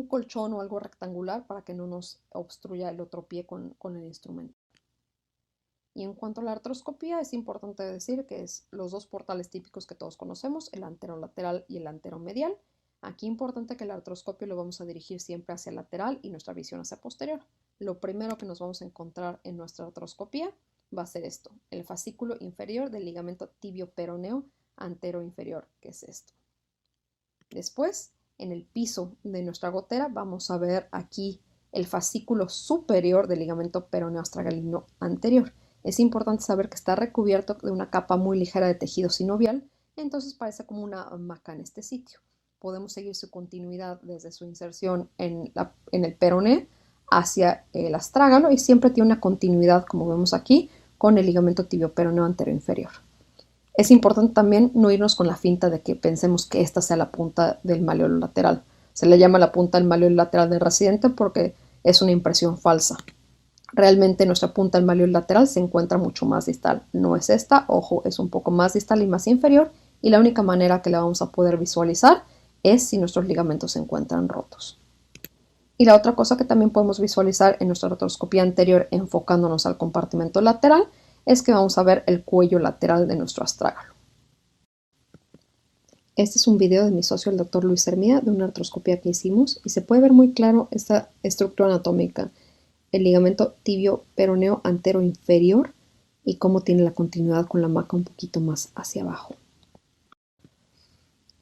colchón o algo rectangular para que no nos obstruya el otro pie con el instrumento. Y en cuanto a la artroscopía, es importante decir que es los dos portales típicos que todos conocemos, el anterolateral y el anteromedial. Aquí es importante que el artroscopio lo vamos a dirigir siempre hacia el lateral y nuestra visión hacia posterior. Lo primero que nos vamos a encontrar en nuestra artroscopía va a ser esto, el fascículo inferior del ligamento tibio-peroneo antero-inferior, que es esto. Después, en el piso de nuestra gotera, vamos a ver aquí el fascículo superior del ligamento peroneo astragalino anterior. Es importante saber que está recubierto de una capa muy ligera de tejido sinovial, entonces parece como una hamaca en este sitio. Podemos seguir su continuidad desde su inserción en el peroné hacia el astrágalo y siempre tiene una continuidad, como vemos aquí, con el ligamento tibio-peroneo anterior inferior. Es importante también no irnos con la finta de que pensemos que esta sea la punta del malleolo lateral. Se le llama la punta del malleolo lateral del residente porque es una impresión falsa. Realmente nuestra punta del malleolo lateral se encuentra mucho más distal. No es esta, ojo, es un poco más distal y más inferior, y la única manera que la vamos a poder visualizar es si nuestros ligamentos se encuentran rotos. Y la otra cosa que también podemos visualizar en nuestra artroscopía anterior enfocándonos al compartimento lateral es que vamos a ver el cuello lateral de nuestro astrágalo. Este es un video de mi socio el Dr. Luis Hermida de una artroscopía que hicimos y se puede ver muy claro esta estructura anatómica, el ligamento tibio-peroneo antero inferior y cómo tiene la continuidad con la maca un poquito más hacia abajo.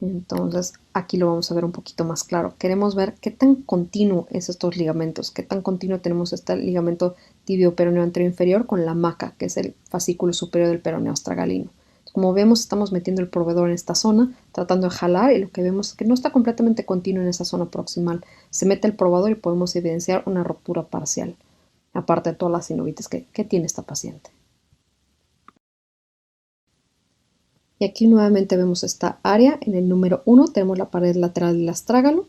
Entonces aquí lo vamos a ver un poquito más claro. Queremos ver qué tan continuo es estos ligamentos, qué tan continuo tenemos este ligamento tibio-peroneo anterior inferior con la maca, que es el fascículo superior del peroneo astragalino. Como vemos, estamos metiendo el proveedor en esta zona, tratando de jalar, y lo que vemos es que no está completamente continuo en esa zona proximal. Se mete el probador y podemos evidenciar una ruptura parcial, aparte de todas las sinovitis que tiene esta paciente. Y aquí nuevamente vemos esta área. En el número 1 tenemos la pared lateral del astrágalo.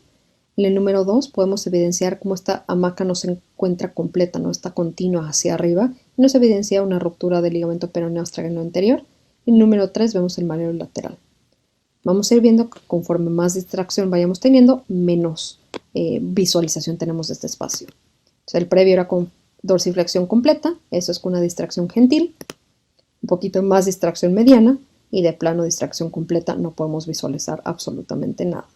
En el número 2 podemos evidenciar cómo esta hamaca no se encuentra completa, no está continua hacia arriba, y nos evidencia una ruptura del ligamento peroneo astragalino anterior. En el número 3 vemos el malleolo lateral. Vamos a ir viendo que conforme más distracción vayamos teniendo, menos visualización tenemos de este espacio. Entonces, el previo era con dorsiflexión completa, eso es con una distracción gentil, un poquito más distracción mediana, y de plano distracción completa no podemos visualizar absolutamente nada.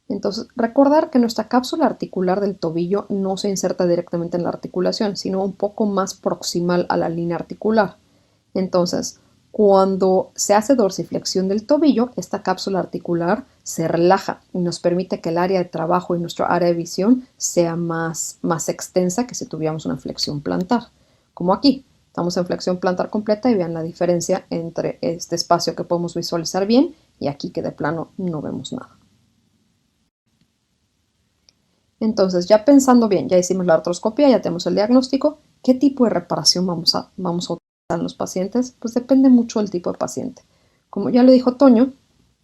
Entonces, recordar que nuestra cápsula articular del tobillo no se inserta directamente en la articulación, sino un poco más proximal a la línea articular. Entonces, cuando se hace dorsiflexión del tobillo, esta cápsula articular se relaja y nos permite que el área de trabajo y nuestro área de visión sea más extensa que si tuviéramos una flexión plantar, como aquí. Estamos en flexión plantar completa y vean la diferencia entre este espacio que podemos visualizar bien y aquí que de plano no vemos nada. Entonces, ya pensando bien, ya hicimos la artroscopía, ya tenemos el diagnóstico. ¿Qué tipo de reparación vamos a utilizar en los pacientes? Pues depende mucho del tipo de paciente. Como ya lo dijo Toño,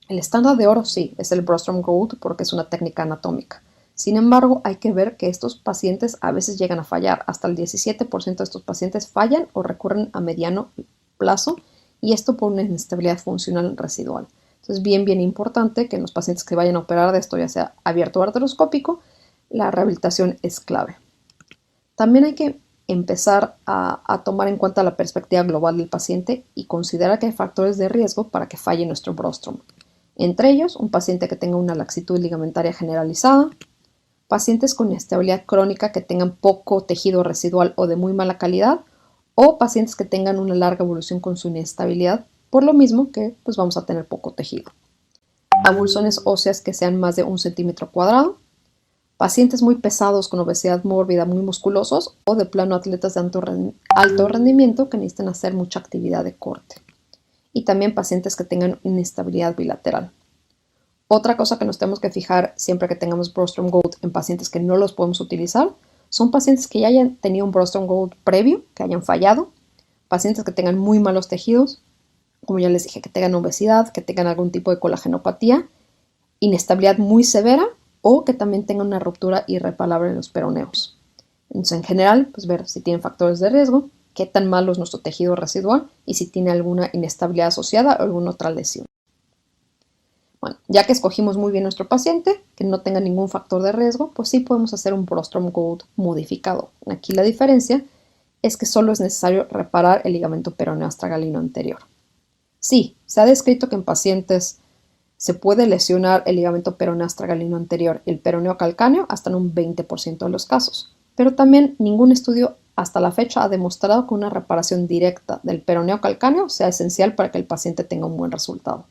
el estándar de oro sí es el Brostrom Growth porque es una técnica anatómica. Sin embargo, hay que ver que estos pacientes a veces llegan a fallar. Hasta el 17% de estos pacientes fallan o recurren a mediano plazo, y esto por una inestabilidad funcional residual. Entonces, bien importante que en los pacientes que vayan a operar de esto, ya sea abierto o artroscópico, la rehabilitación es clave. También hay que empezar a tomar en cuenta la perspectiva global del paciente y considerar que hay factores de riesgo para que falle nuestro Brostrom. Entre ellos, un paciente que tenga una laxitud ligamentaria generalizada, pacientes con inestabilidad crónica que tengan poco tejido residual o de muy mala calidad, o pacientes que tengan una larga evolución con su inestabilidad, por lo mismo que pues vamos a tener poco tejido. Avulsiones óseas que sean más de 1 centímetro cuadrado, pacientes muy pesados con obesidad mórbida, muy musculosos, o de plano atletas de alto rendimiento que necesitan hacer mucha actividad de corte. Y también pacientes que tengan inestabilidad bilateral. Otra cosa que nos tenemos que fijar siempre que tengamos Brostrom Growth en pacientes que no los podemos utilizar son pacientes que ya hayan tenido un Brostrom Growth previo, que hayan fallado, pacientes que tengan muy malos tejidos, como ya les dije, que tengan obesidad, que tengan algún tipo de colagenopatía, inestabilidad muy severa o que también tengan una ruptura irreparable en los peroneos. Entonces, en general, pues ver si tienen factores de riesgo, qué tan malo es nuestro tejido residual y si tiene alguna inestabilidad asociada o alguna otra lesión. Bueno, ya que escogimos muy bien nuestro paciente, que no tenga ningún factor de riesgo, pues sí podemos hacer un Brostrom Growth modificado. Aquí la diferencia es que solo es necesario reparar el ligamento peroneo astragalino anterior. Sí, se ha descrito que en pacientes se puede lesionar el ligamento peroneo astragalino anterior y el peroneo calcáneo hasta en un 20% de los casos, pero también ningún estudio hasta la fecha ha demostrado que una reparación directa del peroneo calcáneo sea esencial para que el paciente tenga un buen resultado.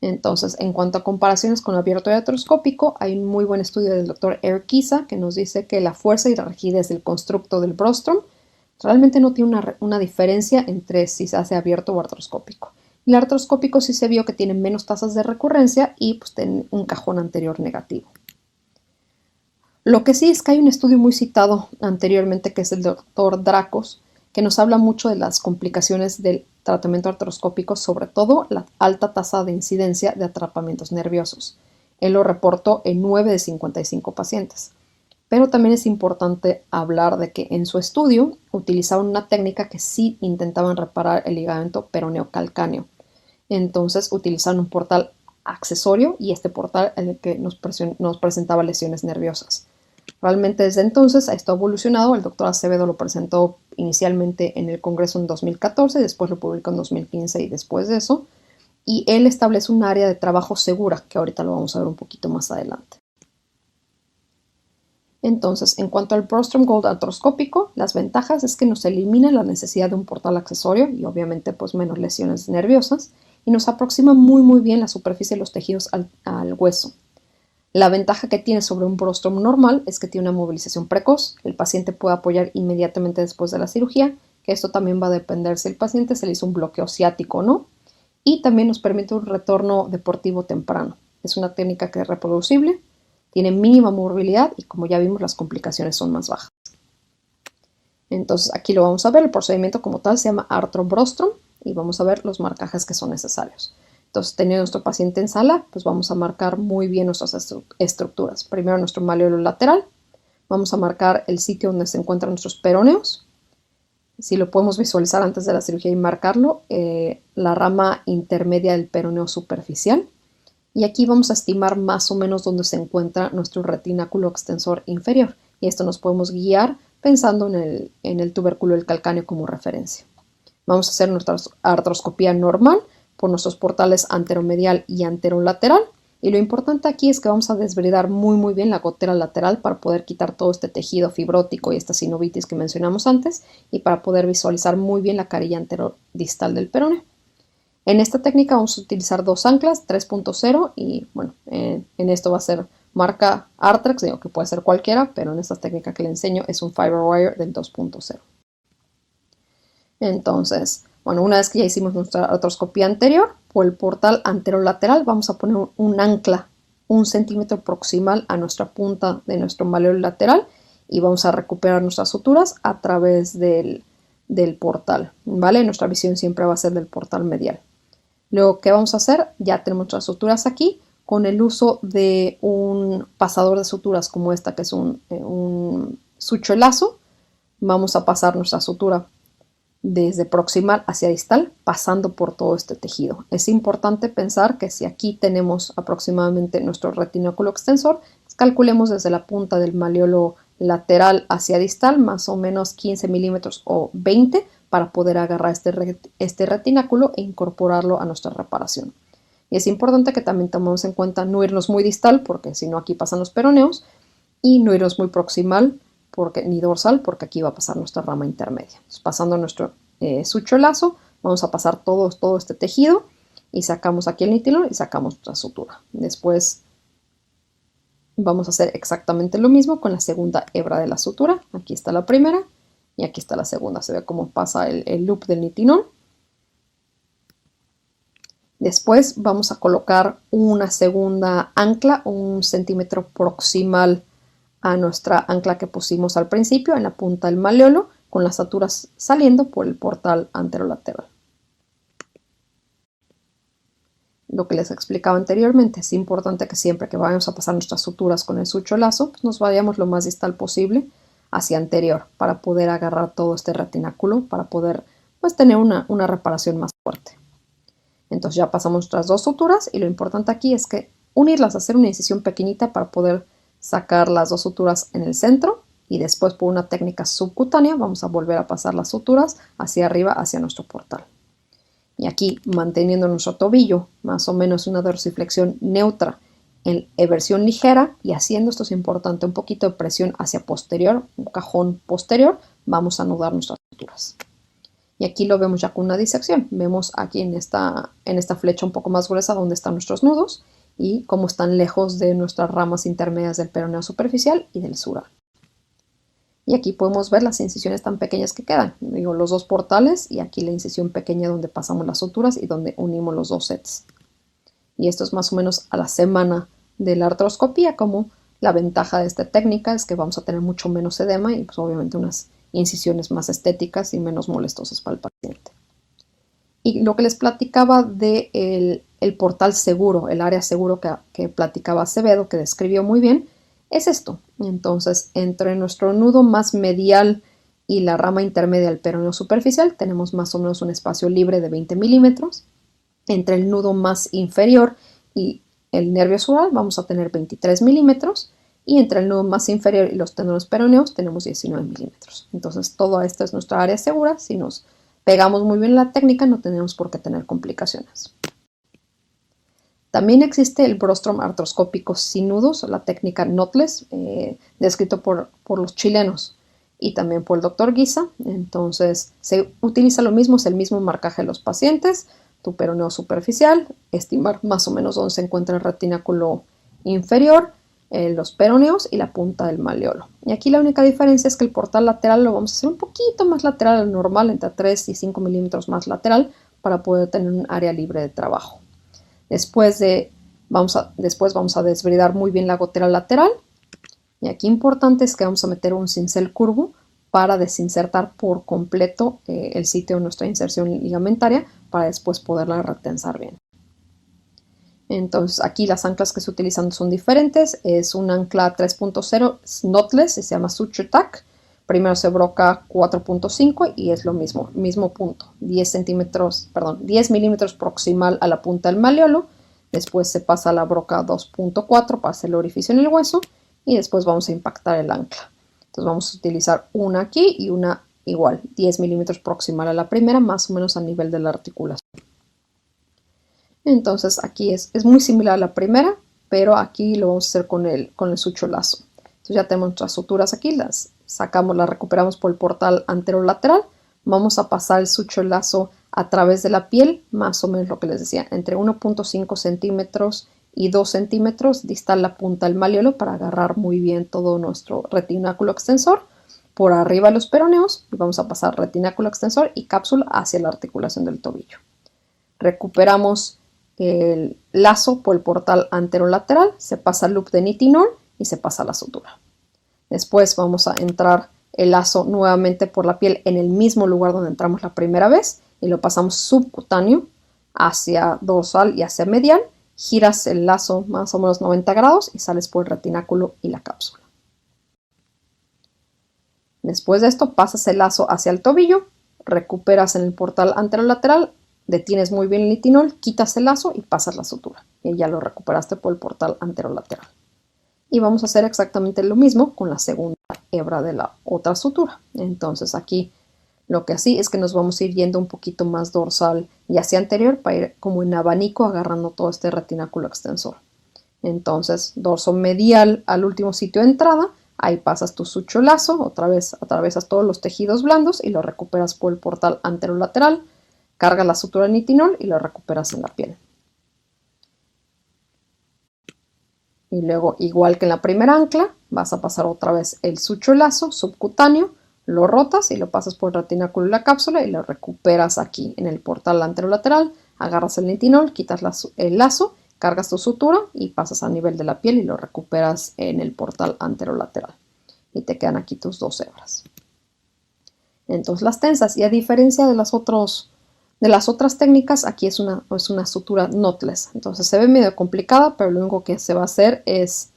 Entonces, en cuanto a comparaciones con abierto y artroscópico, hay un muy buen estudio del Dr. Eric Kisa que nos dice que la fuerza y la rigidez del constructo del Brostrom realmente no tiene una diferencia entre si se hace abierto o artroscópico. El artroscópico sí se vio que tiene menos tasas de recurrencia y pues tiene un cajón anterior negativo. Lo que sí es que hay un estudio muy citado anteriormente, que es el doctor Dracos, que nos habla mucho de las complicaciones del tratamiento artroscópico, sobre todo la alta tasa de incidencia de atrapamientos nerviosos. Él lo reportó en 9 de 55 pacientes. Pero también es importante hablar de que en su estudio utilizaban una técnica que sí intentaban reparar el ligamento peroneo calcáneo. Entonces utilizaron un portal accesorio y este portal en el que nos presentaba lesiones nerviosas. Realmente desde entonces esto ha evolucionado. El doctor Acevedo lo presentó inicialmente en el Congreso en 2014, después lo publicó en 2015 y después de eso. Y él establece un área de trabajo segura, que ahorita lo vamos a ver un poquito más adelante. Entonces, en cuanto al Brostrom Gold artroscópico, las ventajas es que nos elimina la necesidad de un portal accesorio y obviamente pues menos lesiones nerviosas y nos aproxima muy bien la superficie de los tejidos al hueso. La ventaja que tiene sobre un Brostrom normal es que tiene una movilización precoz. El paciente puede apoyar inmediatamente después de la cirugía, que esto también va a depender si el paciente se le hizo un bloqueo ciático o no. Y también nos permite un retorno deportivo temprano. Es una técnica que es reproducible, tiene mínima movilidad y como ya vimos las complicaciones son más bajas. Entonces aquí lo vamos a ver, el procedimiento como tal se llama artrobrostrom y vamos a ver los marcajes que son necesarios. Entonces, teniendo nuestro paciente en sala, pues vamos a marcar muy bien nuestras estructuras. Primero nuestro malleolo lateral, vamos a marcar el sitio donde se encuentran nuestros peroneos. Si lo podemos visualizar antes de la cirugía y marcarlo, la rama intermedia del peroneo superficial. Y aquí vamos a estimar más o menos dónde se encuentra nuestro retináculo extensor inferior. Y esto nos podemos guiar pensando en el tubérculo del calcáneo como referencia. Vamos a hacer nuestra artroscopía normal por nuestros portales anteromedial y anterolateral. Y lo importante aquí es que vamos a desbridar muy bien la gotera lateral para poder quitar todo este tejido fibrótico y esta sinovitis que mencionamos antes y para poder visualizar muy bien la carilla anterodistal del peroneo. En esta técnica vamos a utilizar dos anclas, 3.0 y bueno, en esto va a ser marca Artrex, digo que puede ser cualquiera, pero en esta técnica que le enseño es un Fiberwire del 2.0. Entonces, bueno, una vez que ya hicimos nuestra artroscopía anterior, por el portal anterolateral vamos a poner un ancla 1 centímetro proximal a nuestra punta de nuestro malleolo lateral y vamos a recuperar nuestras suturas a través del portal, ¿vale? Nuestra visión siempre va a ser del portal medial. Luego, ¿qué vamos a hacer? Ya tenemos nuestras suturas aquí con el uso de un pasador de suturas como esta, que es un sucholazo. Vamos a pasar nuestra sutura desde proximal hacia distal, pasando por todo este tejido. Es importante pensar que si aquí tenemos aproximadamente nuestro retináculo extensor, calculemos desde la punta del malleolo lateral hacia distal, más o menos 15 milímetros o 20, para poder agarrar este retináculo e incorporarlo a nuestra reparación. Y es importante que también tomemos en cuenta no irnos muy distal, porque si no aquí pasan los peroneos, y no irnos muy proximal, ni dorsal, porque aquí va a pasar nuestra rama intermedia. Entonces, pasando nuestro sucholazo, vamos a pasar todo este tejido y sacamos aquí el nitilol y sacamos nuestra sutura. Después vamos a hacer exactamente lo mismo con la segunda hebra de la sutura. Aquí está la primera y aquí está la segunda. Se ve cómo pasa el loop del nitinol. Después vamos a colocar una segunda ancla, 1 centímetro proximal a nuestra ancla que pusimos al principio en la punta del malleolo, con las suturas saliendo por el portal anterolateral. Lo que les explicaba anteriormente, es importante que siempre que vayamos a pasar nuestras suturas con el sucholazo, pues nos vayamos lo más distal posible hacia anterior para poder agarrar todo este retináculo, para poder pues, tener una reparación más fuerte. Entonces ya pasamos nuestras dos suturas y lo importante aquí es que unirlas, hacer una incisión pequeñita para poder sacar las dos suturas en el centro y después por una técnica subcutánea vamos a volver a pasar las suturas hacia arriba, hacia nuestro portal. Y aquí manteniendo nuestro tobillo más o menos una dorsiflexión neutra en eversión ligera y haciendo, esto es importante, un poquito de presión hacia posterior, un cajón posterior, vamos a anudar nuestras suturas. Y aquí lo vemos ya con una disección. Vemos aquí en esta flecha un poco más gruesa donde están nuestros nudos y cómo están lejos de nuestras ramas intermedias del peroneo superficial y del sural. Y aquí podemos ver las incisiones tan pequeñas que quedan. Digo, los dos portales y aquí la incisión pequeña donde pasamos las suturas y donde unimos los dos sets. Y esto es más o menos a la semana de la artroscopía, como La ventaja de esta técnica es que vamos a tener mucho menos edema y pues obviamente unas incisiones más estéticas y menos molestosas para el paciente. Y lo que les platicaba de el portal seguro, el área seguro que platicaba Acevedo, que describió muy bien, es esto. Entonces, entre nuestro nudo más medial y la rama intermedia del peroneo superficial tenemos más o menos un espacio libre de 20 milímetros. Entre el nudo más inferior y el nervio sural vamos a tener 23 milímetros y entre el nudo más inferior y los tendones peroneos tenemos 19 milímetros. Entonces, toda esta es nuestra área segura. Si nos pegamos muy bien la técnica, no tenemos por qué tener complicaciones. También existe el brostrom artroscópico sin nudos, la técnica knotless, descrito por los chilenos y también por el doctor Guisa. Entonces, se utiliza lo mismo, es el mismo marcaje de los pacientes, tu peroneo superficial, estimar más o menos dónde se encuentra el retináculo inferior, los peroneos y la punta del malleolo. Y aquí la única diferencia es que el portal lateral lo vamos a hacer un poquito más lateral al normal, entre 3 y 5 milímetros más lateral, para poder tener un área libre de trabajo. Después vamos a desbridar muy bien la gotera lateral. Y aquí importante es que vamos a meter un cincel curvo para desinsertar por completo el sitio de nuestra inserción ligamentaria para después poderla retensar bien. Entonces aquí las anclas que se utilizan son diferentes. Es un ancla 3.0 knotless, se llama suture tack. Primero se broca 4.5 y es lo mismo punto, 10 milímetros proximal a la punta del malleolo. Después se pasa a la broca 2.4 para hacer el orificio en el hueso y después vamos a impactar el ancla. Entonces vamos a utilizar una aquí y una igual, 10 milímetros proximal a la primera, más o menos a nivel de la articulación. Entonces aquí es muy similar a la primera, pero aquí lo vamos a hacer con el suture lazo. Entonces ya tenemos nuestras suturas aquí, las sacamos, las recuperamos por el portal anterolateral. Vamos a pasar el suture lazo a través de la piel, más o menos lo que les decía, entre 1.5 centímetros y 2 centímetros distal la punta del malleolo para agarrar muy bien todo nuestro retináculo extensor. Por arriba de los peroneos y vamos a pasar retináculo extensor y cápsula hacia la articulación del tobillo. Recuperamos el lazo por el portal anterolateral, se pasa el loop de nitinol y se pasa la sutura. Después vamos a entrar el lazo nuevamente por la piel en el mismo lugar donde entramos la primera vez y lo pasamos subcutáneo hacia dorsal y hacia medial. Giras el lazo más o menos 90 grados y sales por el retináculo y la cápsula. Después de esto pasas el lazo hacia el tobillo, recuperas en el portal anterolateral, detienes muy bien el nitinol, quitas el lazo y pasas la sutura. Y ya lo recuperaste por el portal anterolateral. Y vamos a hacer exactamente lo mismo con la segunda hebra de la otra sutura. Entonces aquí lo que así es que nos vamos a ir yendo un poquito más dorsal y hacia anterior para ir como en abanico agarrando todo este retináculo extensor. Entonces dorso medial al último sitio de entrada, ahí pasas tu suture lazo, otra vez atravesas todos los tejidos blandos y lo recuperas por el portal anterolateral, cargas la sutura de nitinol y lo recuperas en la piel. Y luego, igual que en la primera ancla, vas a pasar otra vez el suture lazo subcutáneo, lo rotas y lo pasas por el retináculo y la cápsula y lo recuperas aquí en el portal anterolateral, agarras el nitinol, quitas el lazo, cargas tu sutura y pasas a nivel de la piel y lo recuperas en el portal anterolateral. Y te quedan aquí tus dos hebras. Entonces las tensas, y a diferencia de las otras técnicas, aquí es una sutura knotless. Entonces se ve medio complicada, pero lo único que se va a hacer es...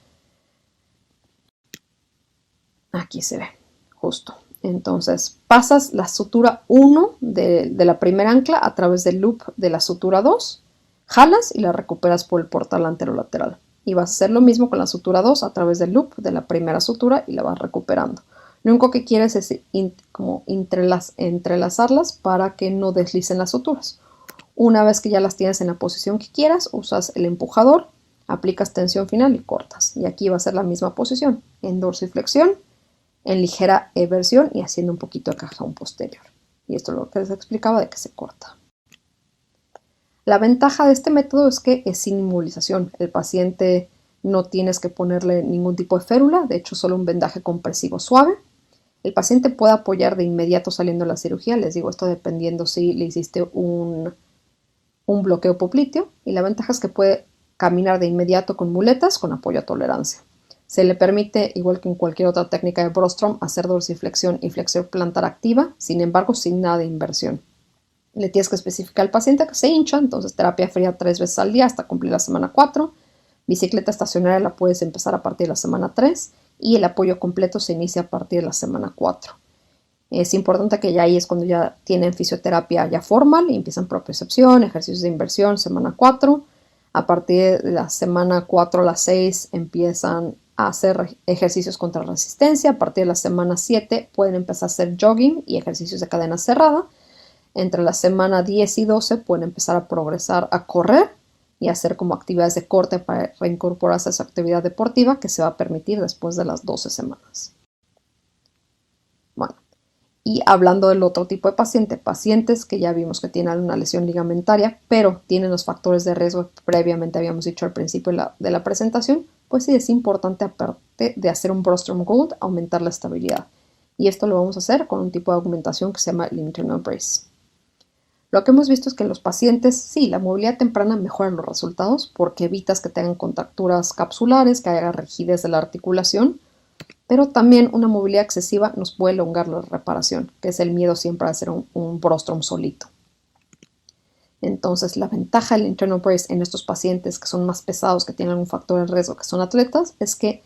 Aquí se ve, justo. Entonces pasas la sutura 1 de la primera ancla a través del loop de la sutura 2, jalas y la recuperas por el portal anterolateral. Y vas a hacer lo mismo con la sutura 2 a través del loop de la primera sutura y la vas recuperando. Lo único que quieres es como entrelazarlas para que no deslicen las suturas. Una vez que ya las tienes en la posición que quieras, usas el empujador, aplicas tensión final y cortas. Y aquí va a ser la misma posición, en dorsiflexión, en ligera eversión y haciendo un poquito de cajón posterior. Y esto es lo que les explicaba de que se corta. La ventaja de este método es que es sin inmovilización. El paciente no tienes que ponerle ningún tipo de férula, de hecho solo un vendaje compresivo suave. El paciente puede apoyar de inmediato saliendo de la cirugía, les digo esto dependiendo si le hiciste un bloqueo popliteo, y la ventaja es que puede caminar de inmediato con muletas con apoyo a tolerancia. Se le permite, igual que en cualquier otra técnica de Brostrom, hacer dorsiflexión y flexión plantar activa, sin embargo, sin nada de inversión. Le tienes que especificar al paciente que se hincha, entonces terapia fría 3 veces al día hasta cumplir la semana 4. Bicicleta estacionaria la puedes empezar a partir de la semana 3 y el apoyo completo se inicia a partir de la semana 4. Es importante que ya ahí es cuando ya tienen fisioterapia ya formal y empiezan propiocepción, ejercicios de inversión, semana 4. A partir de la semana 4 a la 6 empiezan a hacer ejercicios contra resistencia. A partir de la semana 7 pueden empezar a hacer jogging y ejercicios de cadena cerrada. Entre la semana 10 y 12 pueden empezar a progresar a correr y hacer como actividades de corte para reincorporarse a su actividad deportiva que se va a permitir después de las 12 semanas. Bueno, y hablando del otro tipo de pacientes que ya vimos que tienen una lesión ligamentaria, pero tienen los factores de riesgo que previamente habíamos dicho al principio de la presentación, pues sí es importante, aparte de hacer un Brostrom Gold, aumentar la estabilidad. Y esto lo vamos a hacer con un tipo de augmentación que se llama el internal brace. Lo que hemos visto es que en los pacientes, sí, la movilidad temprana mejora los resultados porque evitas que tengan contracturas capsulares, que haya rigidez de la articulación, pero también una movilidad excesiva nos puede elongar la reparación, que es el miedo siempre a hacer un Brostrom solito. Entonces, la ventaja del internal brace en estos pacientes que son más pesados, que tienen algún factor de riesgo, que son atletas, es que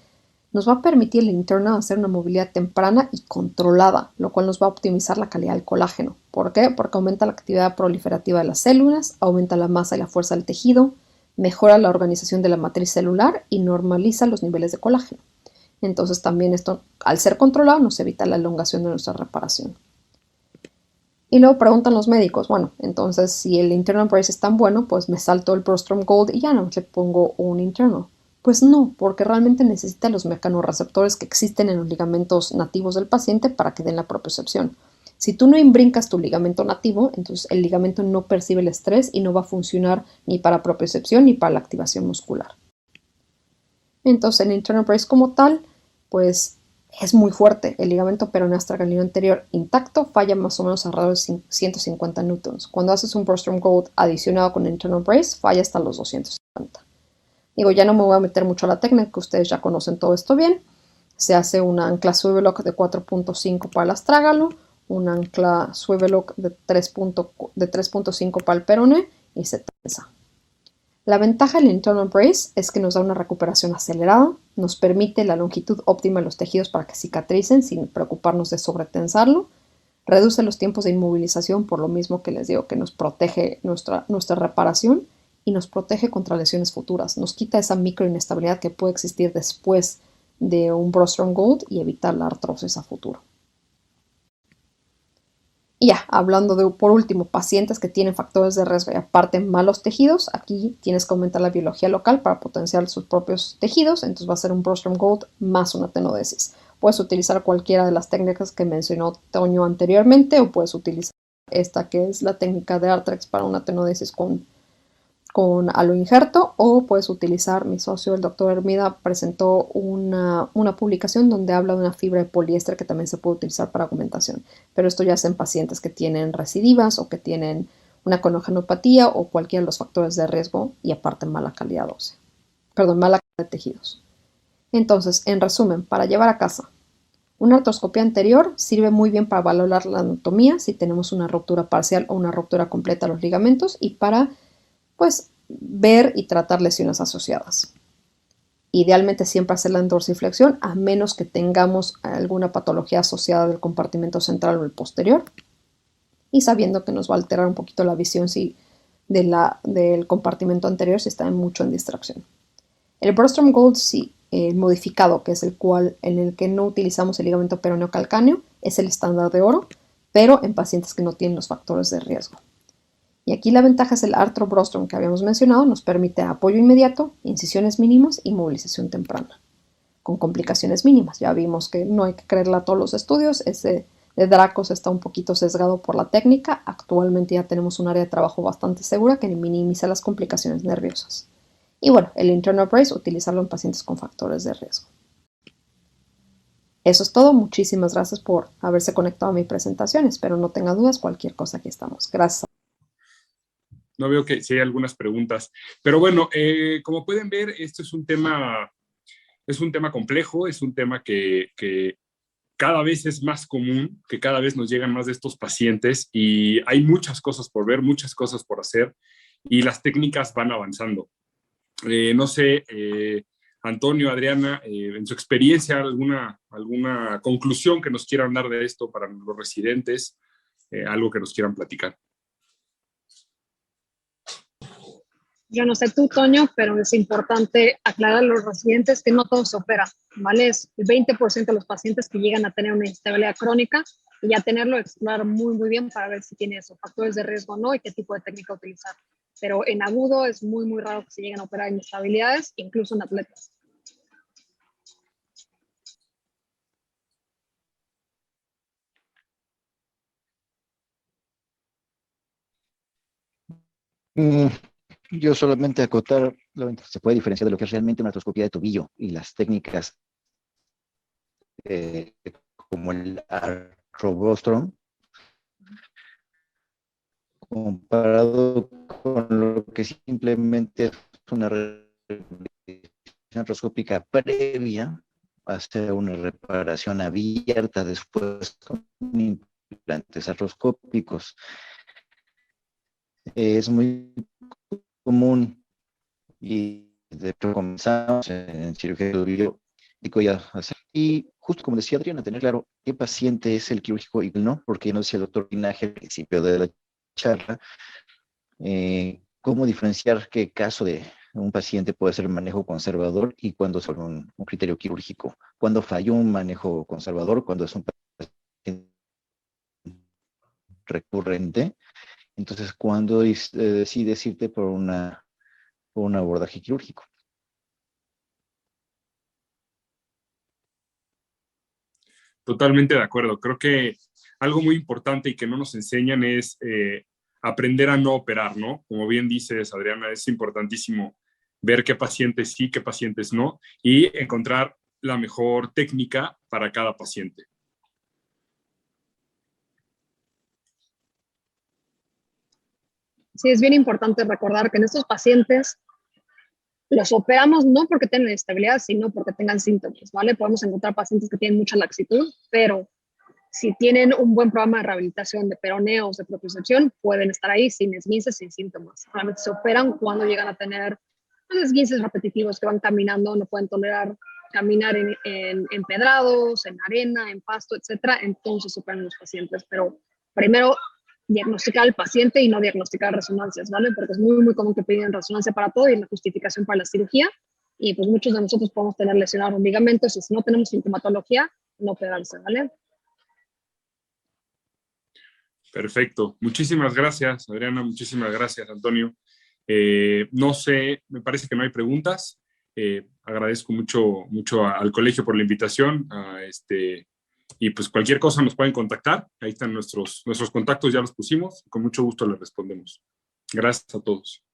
nos va a permitir el interno hacer una movilidad temprana y controlada, lo cual nos va a optimizar la calidad del colágeno. ¿Por qué? Porque aumenta la actividad proliferativa de las células, aumenta la masa y la fuerza del tejido, mejora la organización de la matriz celular y normaliza los niveles de colágeno. Entonces también esto, al ser controlado, nos evita la elongación de nuestra reparación. Y luego preguntan los médicos, bueno, entonces si el internal brace es tan bueno, pues me salto el Brostrom Gold y ya no le pongo un internal. Pues no, porque realmente necesita los mecanorreceptores que existen en los ligamentos nativos del paciente para que den la propiocepción. Si tú no imbrincas tu ligamento nativo, entonces el ligamento no percibe el estrés y no va a funcionar ni para propiocepción ni para la activación muscular. Entonces el internal brace como tal, pues es muy fuerte. El ligamento peroneo astragalino anterior intacto falla más o menos alrededor de 150 newtons. Cuando haces un Brostrom Gold adicionado con el internal brace, falla hasta los 250. Digo, ya no me voy a meter mucho a la técnica, ustedes ya conocen todo esto bien. Se hace una ancla swivel lock de 4.5 para el astrágalo, una ancla swivel lock de 3.5 para el peroné y se tensa. La ventaja del internal brace es que nos da una recuperación acelerada, nos permite la longitud óptima de los tejidos para que cicatricen sin preocuparnos de sobretensarlo, reduce los tiempos de inmovilización por lo mismo que les digo que nos protege nuestra reparación y nos protege contra lesiones futuras. Nos quita esa microinestabilidad que puede existir después de un Brostrom Gold y evitar la artrosis a futuro. Y ya, hablando de, por último, pacientes que tienen factores de riesgo y aparte malos tejidos, aquí tienes que aumentar la biología local para potenciar sus propios tejidos, entonces va a ser un Brostrom Gold más una tenodesis. Puedes utilizar cualquiera de las técnicas que mencionó Toño anteriormente o puedes utilizar esta que es la técnica de Arthrex para una tenodesis con aloinjerto, o puedes utilizar, mi socio el doctor Hermida presentó una publicación donde habla de una fibra de poliéster que también se puede utilizar para augmentación, pero esto ya es en pacientes que tienen recidivas o que tienen una conogenopatía o cualquiera de los factores de riesgo y aparte mala calidad ósea, mala calidad de tejidos. Entonces, en resumen, para llevar a casa, una artroscopía anterior sirve muy bien para valorar la anatomía si tenemos una ruptura parcial o una ruptura completa de los ligamentos y para ver y tratar lesiones asociadas. Idealmente siempre hacerla en dorsiflexión, a menos que tengamos alguna patología asociada del compartimento central o el posterior, y sabiendo que nos va a alterar un poquito la visión del compartimento anterior si está mucho en distracción. El Brostrom Gold modificado, que es en el que no utilizamos el ligamento peroneo calcáneo, es el estándar de oro, pero en pacientes que no tienen los factores de riesgo. Y aquí la ventaja es el Arthro-Brostrom que habíamos mencionado, nos permite apoyo inmediato, incisiones mínimas y movilización temprana, con complicaciones mínimas. Ya vimos que no hay que creerle a todos los estudios, ese de Dracos está un poquito sesgado por la técnica, actualmente ya tenemos un área de trabajo bastante segura que minimiza las complicaciones nerviosas. Y bueno, el internal brace, utilizarlo en pacientes con factores de riesgo. Eso es todo, muchísimas gracias por haberse conectado a mi presentación, espero no tengan dudas, cualquier cosa aquí estamos. Gracias. No veo que si hay algunas preguntas. Pero bueno, como pueden ver, esto es un tema es un tema complejo, es un tema que cada vez es más común, que cada vez nos llegan más de estos pacientes y hay muchas cosas por ver, muchas cosas por hacer y las técnicas van avanzando. No sé, Antonio, Adriana, en su experiencia, alguna conclusión que nos quieran dar de esto para los residentes, algo que nos quieran platicar. Yo no sé tú, Toño, pero es importante aclarar a los residentes que no todo se opera, ¿vale? Es el 20% de los pacientes que llegan a tener una inestabilidad crónica y ya tenerlo, explorar muy, muy bien para ver si tiene esos factores de riesgo o no y qué tipo de técnica utilizar. Pero en agudo es muy, muy raro que se lleguen a operar inestabilidades, incluso en atletas. Yo solamente acotar, se puede diferenciar de lo que es realmente una artroscopía de tobillo y las técnicas como el arthrobostrom, comparado con lo que simplemente es una artroscópica previa a hacer una reparación abierta después con implantes artroscópicos. Es muy común y de hecho comenzamos en cirugía de tobillo y justo como decía Adriana, tener claro qué paciente es el quirúrgico y no, porque no decía el doctor Linaje al principio de la charla, cómo diferenciar qué caso de un paciente puede ser manejo conservador y cuándo es un criterio quirúrgico, cuándo falló un manejo conservador, cuándo es un paciente recurrente. Entonces, ¿cuándo decides irte por un abordaje quirúrgico? Totalmente de acuerdo. Creo que algo muy importante y que no nos enseñan es aprender a no operar, ¿no? Como bien dices, Adriana, es importantísimo ver qué pacientes sí, qué pacientes no, y encontrar la mejor técnica para cada paciente. Sí, es bien importante recordar que en estos pacientes los operamos no porque tengan inestabilidad, sino porque tengan síntomas, ¿vale? Podemos encontrar pacientes que tienen mucha laxitud, pero si tienen un buen programa de rehabilitación de peroneos, de propiocepción, pueden estar ahí sin esguinces, sin síntomas. Realmente se operan cuando llegan a tener esguinces repetitivos que van caminando, no pueden tolerar caminar en empedrados, en arena, en pasto, etcétera. Entonces se operan los pacientes. Pero primero diagnosticar al paciente y no diagnosticar resonancias, ¿vale? Porque es muy, muy común que piden resonancia para todo y la justificación para la cirugía. Y pues muchos de nosotros podemos tener lesionados ligamentos y si no tenemos sintomatología, no operarse, ¿vale? Perfecto. Muchísimas gracias, Adriana. Muchísimas gracias, Antonio. No sé, me parece que no hay preguntas. Agradezco mucho al colegio por la invitación. Y pues cualquier cosa nos pueden contactar. Ahí están nuestros contactos, ya los pusimos. Con mucho gusto les respondemos. Gracias a todos.